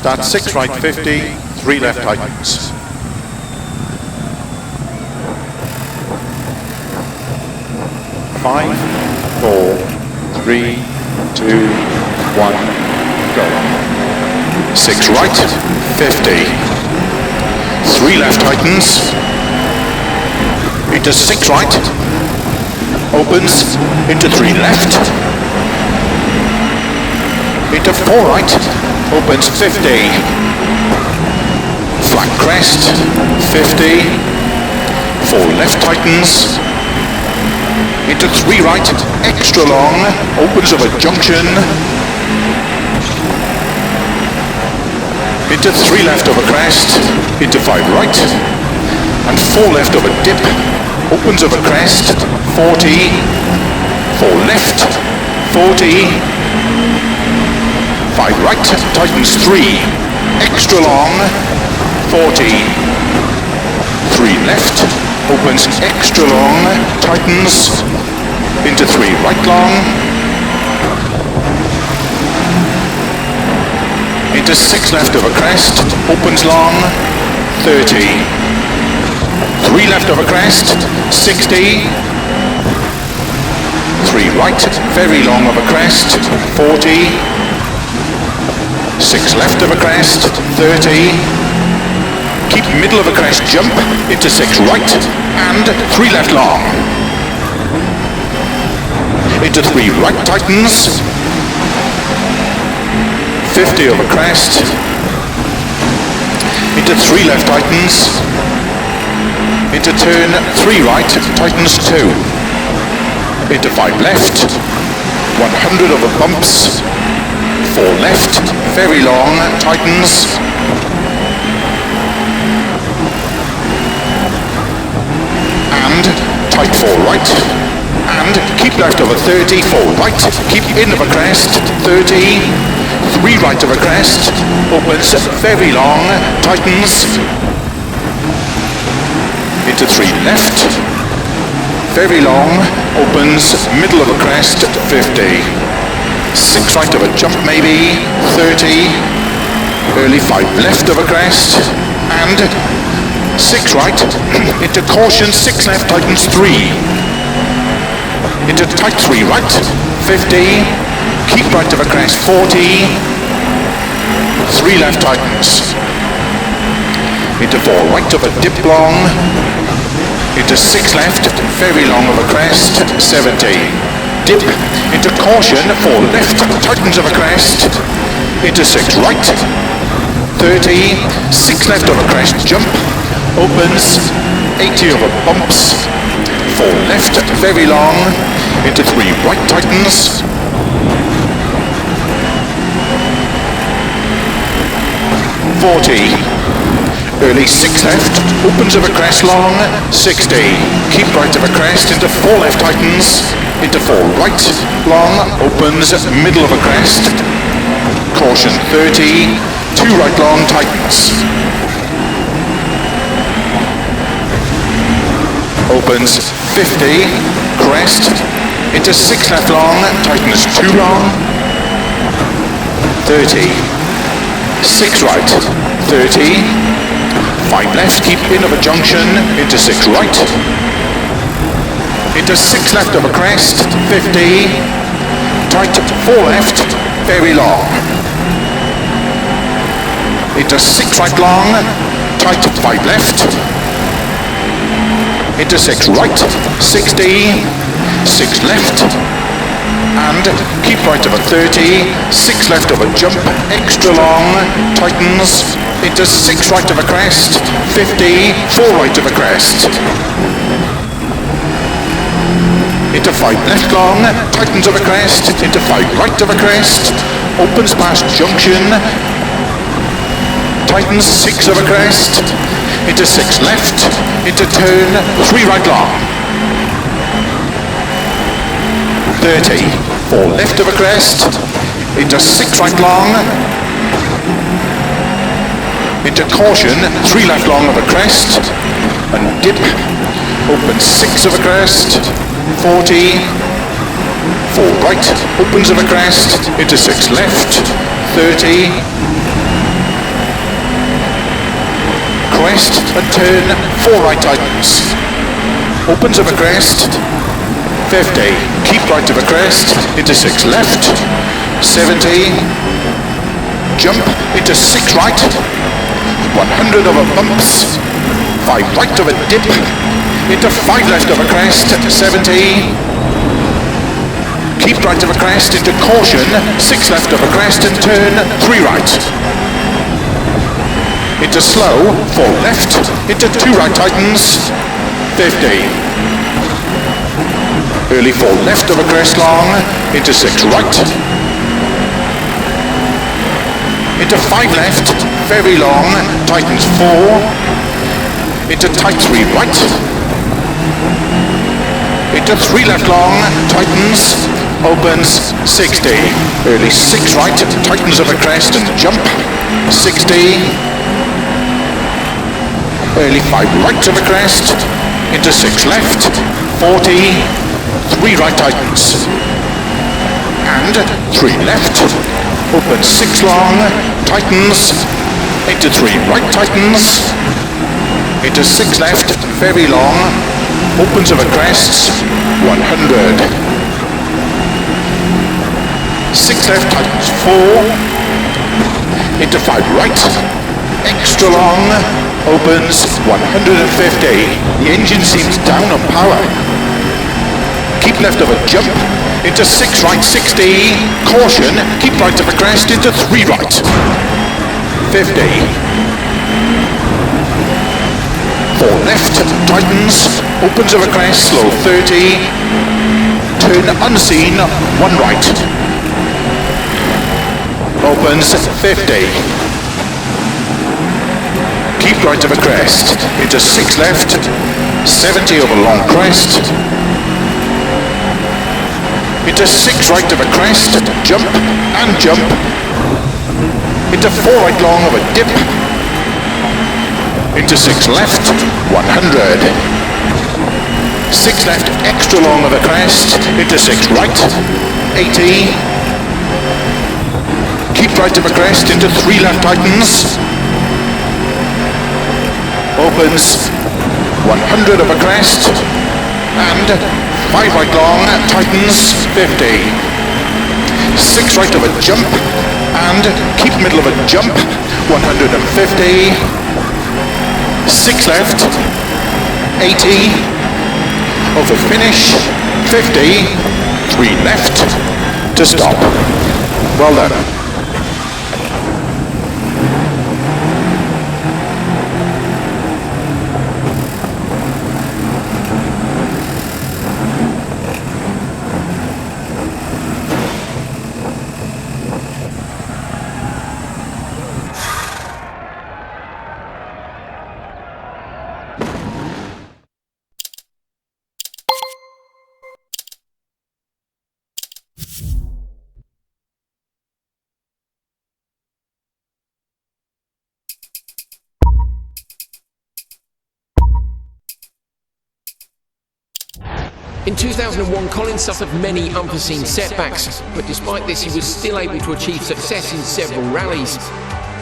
Start 6 right 50, 3 left tightens. Five, 4, 3, 2, 1, go. 6 right, 50. 3 left tightens. Into 6 right. Opens. Into 3 left. Into 4 right. Opens 50. Flat crest. 50. 4 left tightens. Into 3 right, extra long, opens of a junction, into 3 left of a crest, into 5 right, and 4 left of a dip, opens of a crest, 40, 4 left, 40, 5 right, tightens 3, extra long, 40, 3 left, opens extra long, tightens, into 3 right long, into 6 left of a crest, opens long, 30, 3 left of a crest, 60, 3 right, very long of a crest, 40, 6 left of a crest, 30, keep middle of a crest jump, into 6 right, and 3 left long. Into 3 right tightens, 50 of a crest, into 3 left tightens, into turn 3 right, tightens 2, into 5 left, 100 of a bumps, 4 left, very long, tightens, and tight 4 right, and keep left of a 30, 4 right, keep in of a crest, 30, 3 right of a crest, opens very long, tightens, into 3 left, very long, opens, middle of a crest, 50. 6 right of a jump maybe, 30. Early 5 left of a crest, and 6 right, into caution, 6 left, tightens 3. Into tight 3 right, 50. Keep right of a crest, 40. 3 left tightens. Into 4 right of a dip long. Into 6 left, very long of a crest, 70. Dip, into caution, 4 left, tightens of a crest. Into 6 right, 30. 6 left of a crest, jump, opens, 80 over bumps. 4 left, very long, into 3 right tightens. 40. Early 6 left, opens of a crest long, 60. Keep right of a crest, into 4 left tightens, into 4 right long, opens, middle of a crest. Caution 30, 2 right long tightens. Opens 50, crest, into 6 left long, tightens 2 long. 30, 6 right, 30. 5 left, keep in of a junction, into 6 right. Into 6 left of a crest, 50. Tight 4 left, very long. Into 6 right long, tight 5 left. Into 6 right, 60. 6 left. And keep right of a 30. 6 left of a jump, extra long, tightens. Into 6 right of a crest, 50, 4 right of a crest. Into 5 left long, tightens of a crest, into 5 right of a crest, opens past junction, tightens 6 of a crest, into 6 left, into turn, 3 right long. 30, 4 left of a crest, into 6 right long, into caution, 3 left long of a crest, and dip, open 6 of a crest, 40, 4 right, opens of a crest, into 6 left, 30, crest, and turn, 4 right tightens, opens of a crest, 50, keep right of a crest, into 6 left, 70, jump, into 6 right, 100 over bumps, 5 right of a dip, into 5 left of a crest, 70. Keep right of a crest, into caution, 6 left of a crest and turn, 3 right. Into slow, 4 left, into 2 right tightens, 50. Early 4 left of a crest long, into 6 right. Into 5 left, very long, tightens 4, into tight 3 right, into 3 left long, tightens, opens 60, early 6 right, tightens of a crest and jump, 60, early 5 right of a crest, into 6 left, 40, 3 right tightens, and 3 left, opens 6 long, tightens, into 3 right tightens, into 6 left, very long, opens of a crest, 100. 6 left tightens 4, into 5 right, extra long, opens 150. The engine seems down on power. Keep left of a jump, into 6 right 60, caution, keep right of a crest, into 3 right, 50. 4 left, tightens, opens of a crest, slow 30, turn unseen, 1 right, opens 50. Keep right of a crest, into 6 left, 70 over long crest, into 6 right of a crest, jump, and jump, into 4 right long of a dip, into 6 left, 100. 6 left, extra long of a crest, into 6 right, 80. Keep right of a crest, into 3 left tightens. Opens, 100 of a crest, and 5 right long, tightens, 50. 6 right of a jump, and keep middle of a jump, 150. 6 left, 80. Over finish, 50. 3 left, to stop. Well done. In 2001, Colin suffered many unforeseen setbacks, but despite this, he was still able to achieve success in several rallies.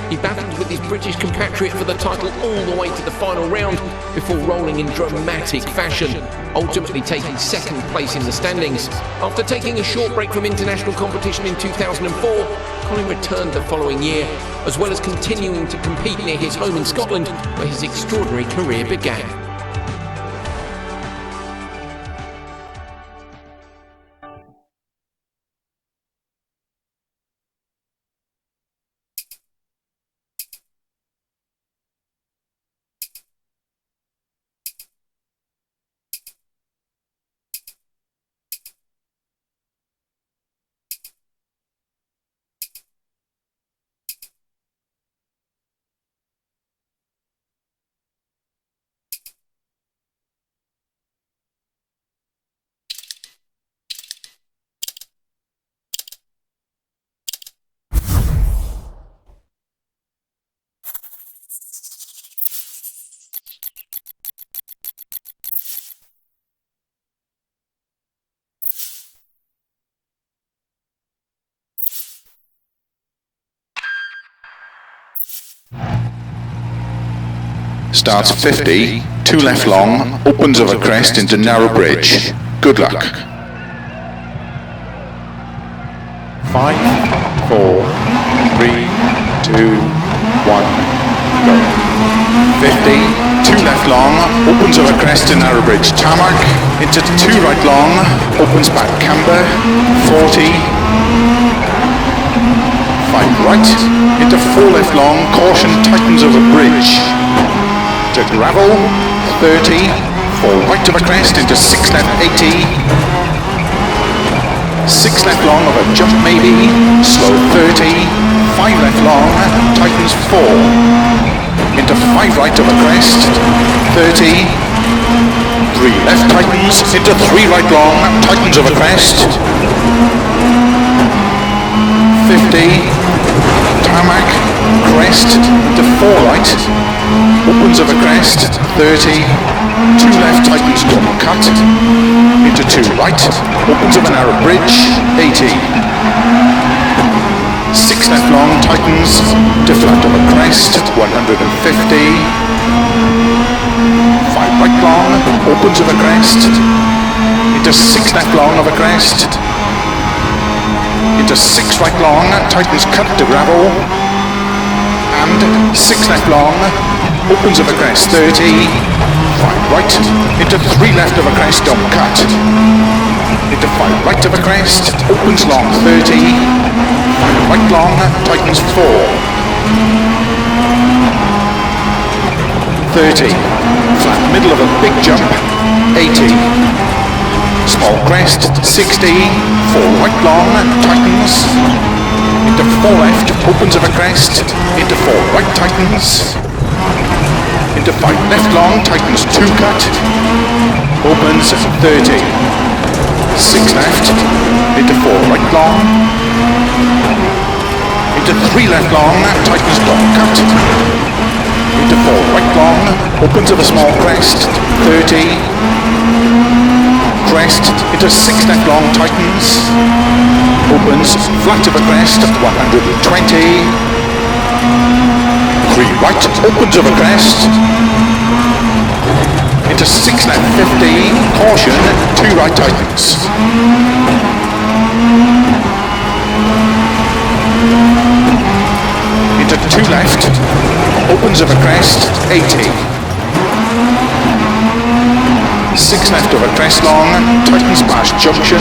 He battled with his British compatriot for the title all the way to the final round before rolling in dramatic fashion, ultimately taking second place in the standings. After taking a short break from international competition in 2004, Colin returned the following year, as well as continuing to compete near his home in Scotland, where his extraordinary career began. Starts 50, 2 left long, opens over crest into narrow bridge. Good luck. 5, 4, 3, 2, 1, go. 50, 2 left long, opens over crest to narrow bridge. Tarmac, into 2 right long, opens back camber. 40, 5 right, into 4 left long, caution tightens over bridge. To gravel, 30, 4 right of a crest into 6 left, 80. 6 left long of a jump maybe, slow 30, 5 left long, tightens 4. Into 5 right of a crest, 30. 3 left tightens, into 3 right long, tightens of a crest. 50. Tarmac, crest, into 4 right, opens of a crest, 30, 2 left tightens double cut, into 2 right, opens of a narrow bridge, 80. 6 left long tightens, to flat of a crest, 150. 5 right long, opens of a crest, into 6 left long of a crest, into 6 right long, tightens cut to gravel, and 6 left long, opens of a crest, 30, 5 right, into 3 left of a crest, dump cut, into 5 right of a crest, opens long, 30, 5 right long, tightens 4, 30, flat middle of a big jump, 80, small crest, 60, 4 right long, tightens, into 4 left, opens of a crest, into 4 right tightens, into 5 left long, tightens 2 cut, opens 30, 6 left, into 4 right long, into 3 left long, tightens long cut, into 4 right long, opens of a small crest, 30, crest into 6 left long, tightens, opens, flat of a crest, 120, 3 right, opens of a crest, into 6 left, 50, caution, 2 right, tightens. Into 2 left, opens of a crest, 80. 6 left of a crest long, tightens past junction,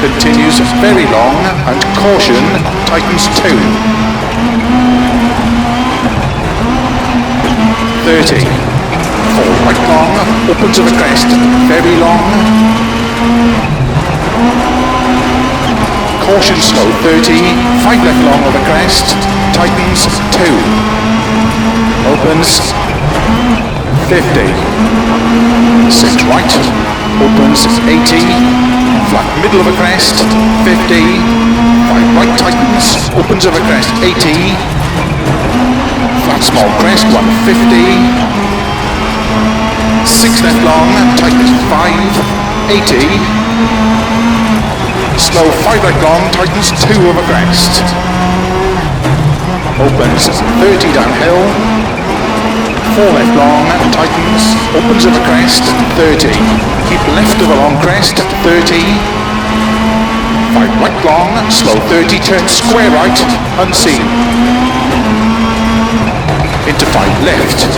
continues very long, and caution, tightens 2. 30. 4 right long, opens of a crest, very long. Caution slow, 30, 5 left long of a crest, tightens 2. Opens 50. 6 right, opens 80, flat middle of a crest, 50. 5 right tightens, opens of a crest, 80. Flat small crest, 150. 6 left long, tightens 5, 80. Slow 5 right long, tightens 2 of a crest. Opens 30 downhill. 4 left long, tightens, opens of a crest, 30. Keep left of a long crest, 30. 5 right long, slow 30, turn square right, unseen. Into 5 left.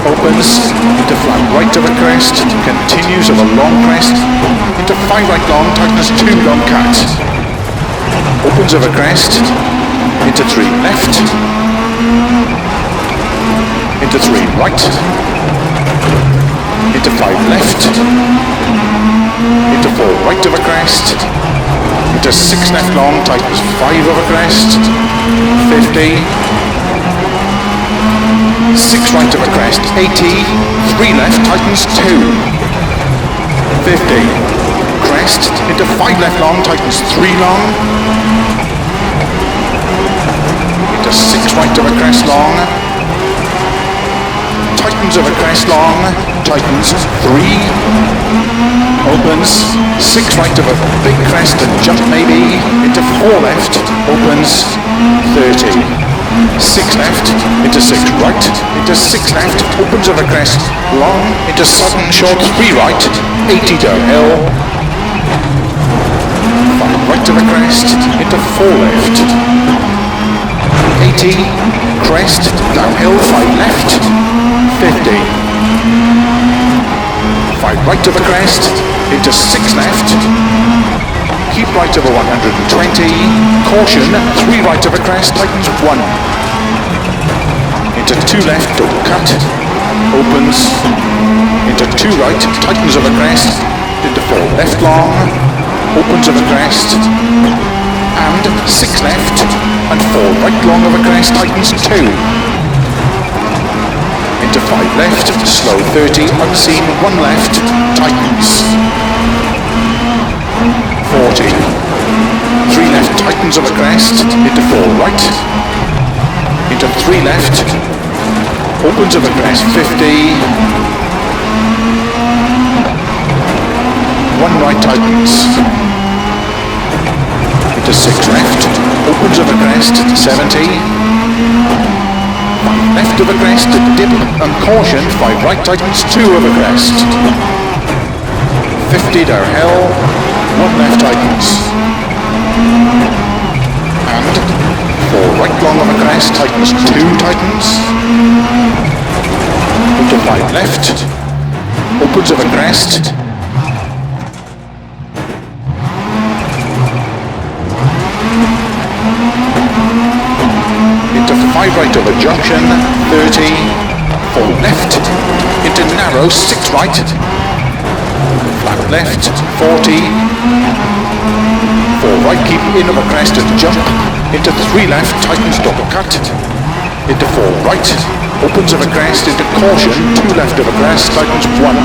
Opens, into flat right of a crest, continues of a long crest, into 5 right long, tightens 2 long cut. Opens of a crest, into 3 left, into 3 right, into 5 left, into 4 right of a crest, into 6 left long, tightens 5 of a crest, 50. 6 right of a crest, 80, 3 left, tightens 2, 50, crest, into 5 left long, tightens 3 long, into 6 right of a crest long, tightens of a crest long, tightens 3, opens, 6 right of a big crest and jump maybe, into 4 left, opens, 30. 6 left, into 6 right, into 6 left, opens of a crest, long, into sudden short, 3 right, 80 downhill, 5 right of a crest, into 4 left, 80, crest, downhill, 5 left, 50, 5 right of a crest, into 6 left, keep right of a 120, caution, 3 right of a crest, tightens 1. Into 2 left, don't cut, opens, into 2 right, tightens of a crest, into 4 left long, opens of a crest, and 6 left, and 4 right long of a crest, tightens 2. Into 5 left, slow 30, unseen, 1 left, tightens. 40. 3 left, tightens of a crest, into 4 right, into 3 left, opens of a crest, 50, 1 right tightens, into 6 left, opens of a crest, 70, 5 left of a crest, dip and caution, 5 right tightens, 2 of a crest, 50 downhill, 1 left tightens, and 4 right long of a crest, tightens 2 tightens, into 5 left, opens of a crest, into 5 right of a junction, 30, 4 left, into narrow, 6 right, flat left, 40, 4 right, keep in of a crest and jump, into 3 left, tightens double cut, into 4 right, opens of a crest, into caution, 2 left of a crest, tightens 1,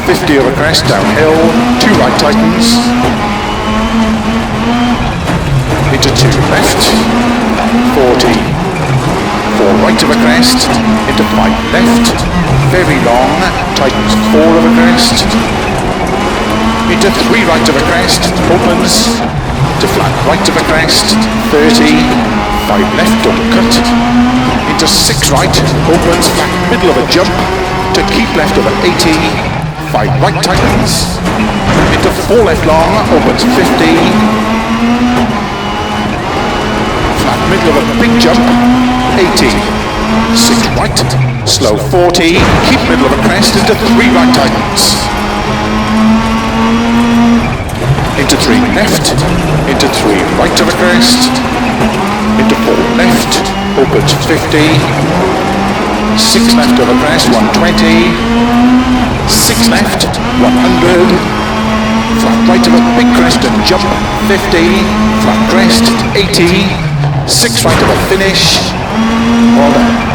50 of a crest, downhill, 2 right tightens, into 2 left, 40, right of a crest, into 5 left, very long, tightens 4 of a crest, into 3 right of a crest, opens, to flat right of a crest, 30, 5 left, don't cut, into 6 right, opens, flat middle of a jump, to keep left over 80, 5 right tightens, into 4 left long, opens 50, flat middle of a big jump, 80, 6 right, slow 40, keep middle of a crest, into 3 right tightens, into 3 left, into 3 right of a crest, into 4 left, opens 50, 6 left of a crest, 120, 6 left, 100, flat right of a big crest and jump, 50, flat crest, 80, 6 right of a finish, well done.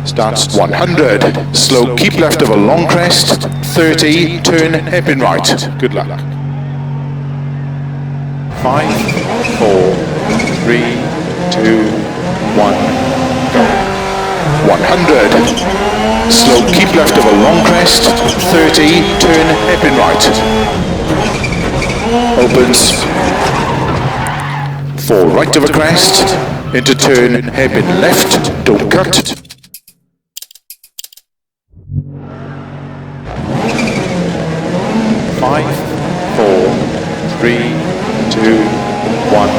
Starts 100. Slow, keep left of a long crest. 30, turn hairpin right. Good luck. 5, 4, 3, 2, 1, go. 100. Slow, keep left of a long crest. 30, turn hairpin right. Opens. 4 right of a crest. Into turn hairpin left. Don't cut. 5, 4, 3, 2, 1,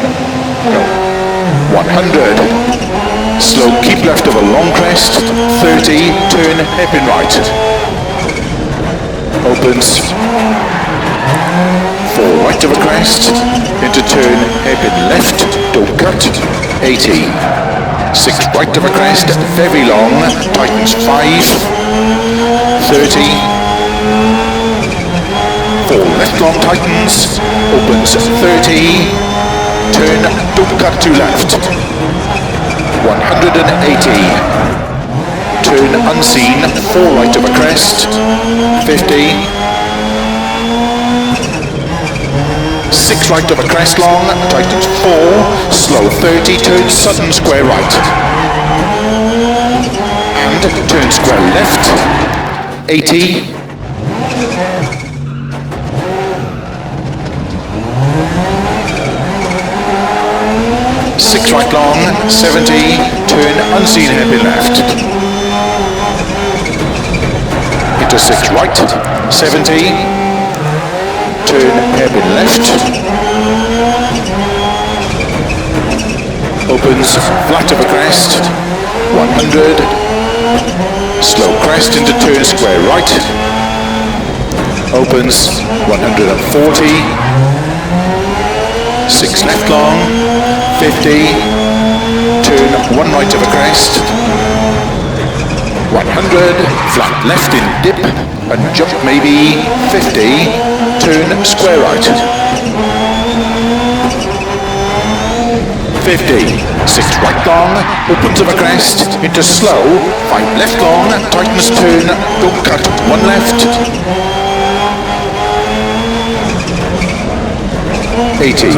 go. 100. Slow, keep left of a long crest. 30, turn hairpin right. Opens. 4 right of a crest. Into turn hairpin left. Don't cut. 80. 6 right of a crest. Very long. Tightens 5. 30. 4 left long tightens, opens 30, turn, don't cut to left, 180, turn unseen, 4 right of a crest, 50, 6 right of a crest long, tightens 4, slow 30, turn sudden square right, and turn square left, 80, 6 right long, 70, turn unseen hairpin left. Into 6 right, 70, turn hairpin left. Opens flat of a crest, 100, slow crest into turn square right. Opens 140, 6 left long, 50, turn 1 right of a crest, 100, flat left in dip, and jump maybe, 50, turn square right, 50, 6 right long, opens of a crest, into slow, 5 left long, tightens turn, don't cut, 1 left, 80,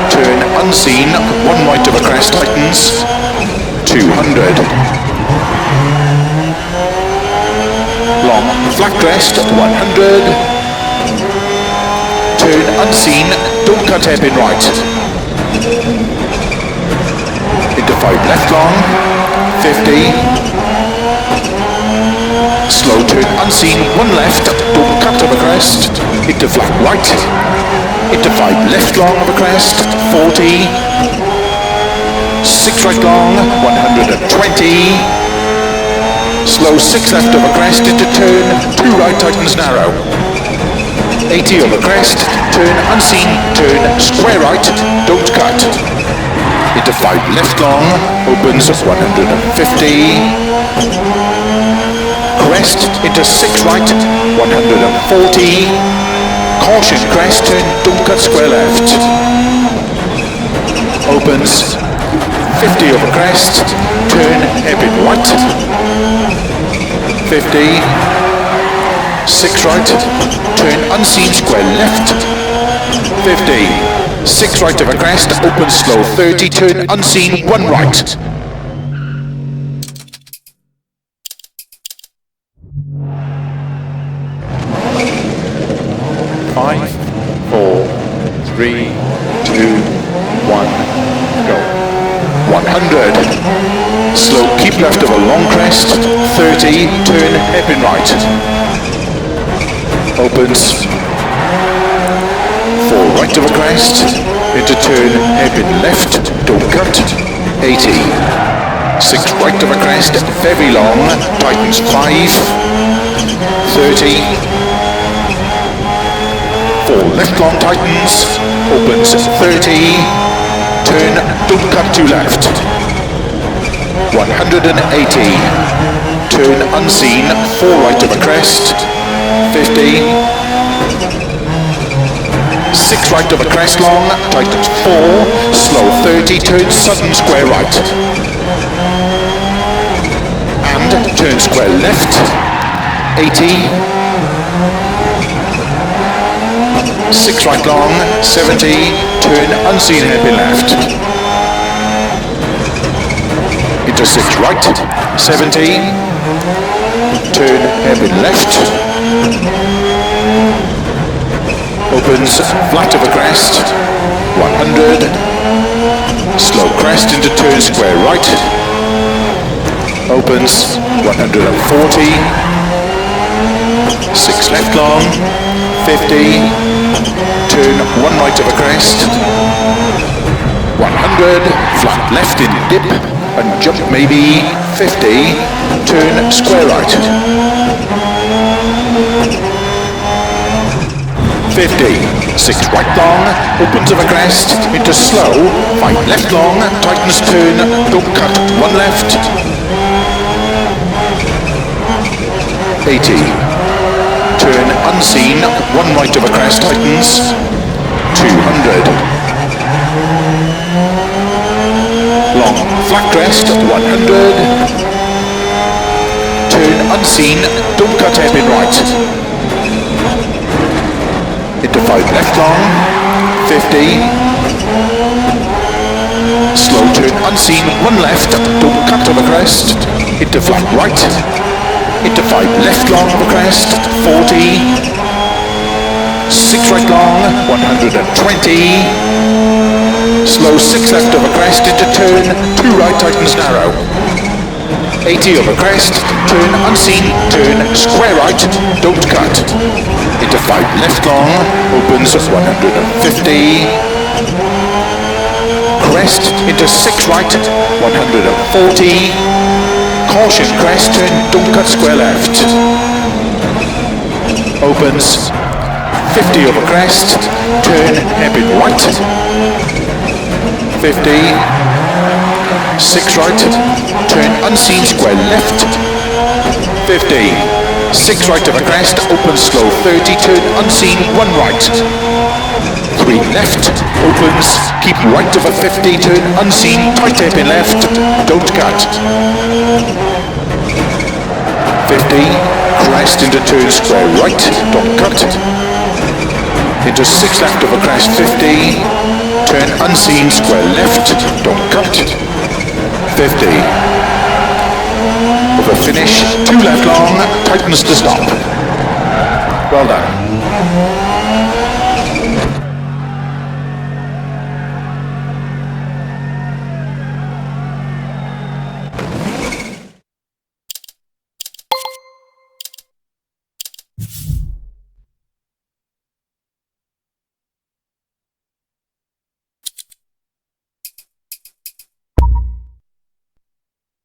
turn unseen, 1 right of a crest tightens, 200. Long, flat crest, 100. Turn unseen, don't cut hairpin right. Into 5 left long, 50. Slow turn unseen, 1 left, don't cut of a crest, into flat right. Into 5 left long of a crest, 40, 6 right long, 120, slow 6 left of a crest into turn, 2 right tightens narrow, 80 of a crest, turn unseen, turn square right, don't cut, into 5 left long, opens 150, crest into 6 right, 140, caution crest, turn, don't cut square left. Opens 50 over crest, turn hairpin right. 50, 6 right, turn unseen square left. 50, 6 right over crest, opens slow 30, turn unseen 1 right. 5, 4, 3, 2, 1, go. 100. Slow, keep left of a long crest. 30, turn hairpin right. Opens. 4 right of a crest. Into turn hairpin left. Don't cut. 80. 6 right of a crest. Very long. Tightens 5. 30. 4 left long tightens, opens 30, turn, don't cut to left, 180, turn unseen, 4 right of a crest, 50, 6 right of a crest long, tightens 4, slow 30, turn sudden square right, hand, turn square left, 80, 6 right long, 70, turn unseen hairpin left, into 6 right, 70, turn hairpin left, opens flat of a crest, 100, slow crest into turn square right, opens 140, 6 left long, 50, turn 1 right of a crest, 100, flat left in dip, and jump maybe 50, turn square right, 50, 6 right long, opens of a crest, into slow, 5 left long, tightens turn, don't cut, 1 left, 80, turn unseen, 1 right of a crest, tightens, 200, long flat crest, 100, turn unseen, don't cut hairpin right, into 5 left long, 50, slow turn unseen, 1 left, don't cut of a crest, into flat right, into 5 left long of a crest, 40, 6 right long, 120, slow 6 left of a crest, into turn, 2 right tightens narrow, 80 of a crest, turn unseen, turn square right, don't cut, into 5 left long, opens 150, crest into 6 right, 140, caution crest, turn, don't cut square left, opens 50 over crest, turn hairpin right, 50, 6 right, turn unseen square left, 50, 6 right of a crest, open slow 30, turn unseen 1 right, 3 left, opens, keep right of a 50, turn unseen, tight hairpin left, don't cut, 50, crest into turn square right, don't cut, into 6 left of a crest, 50, turn unseen square left, don't cut, 50, over finish, 2 left long, tightens to stop. Well done.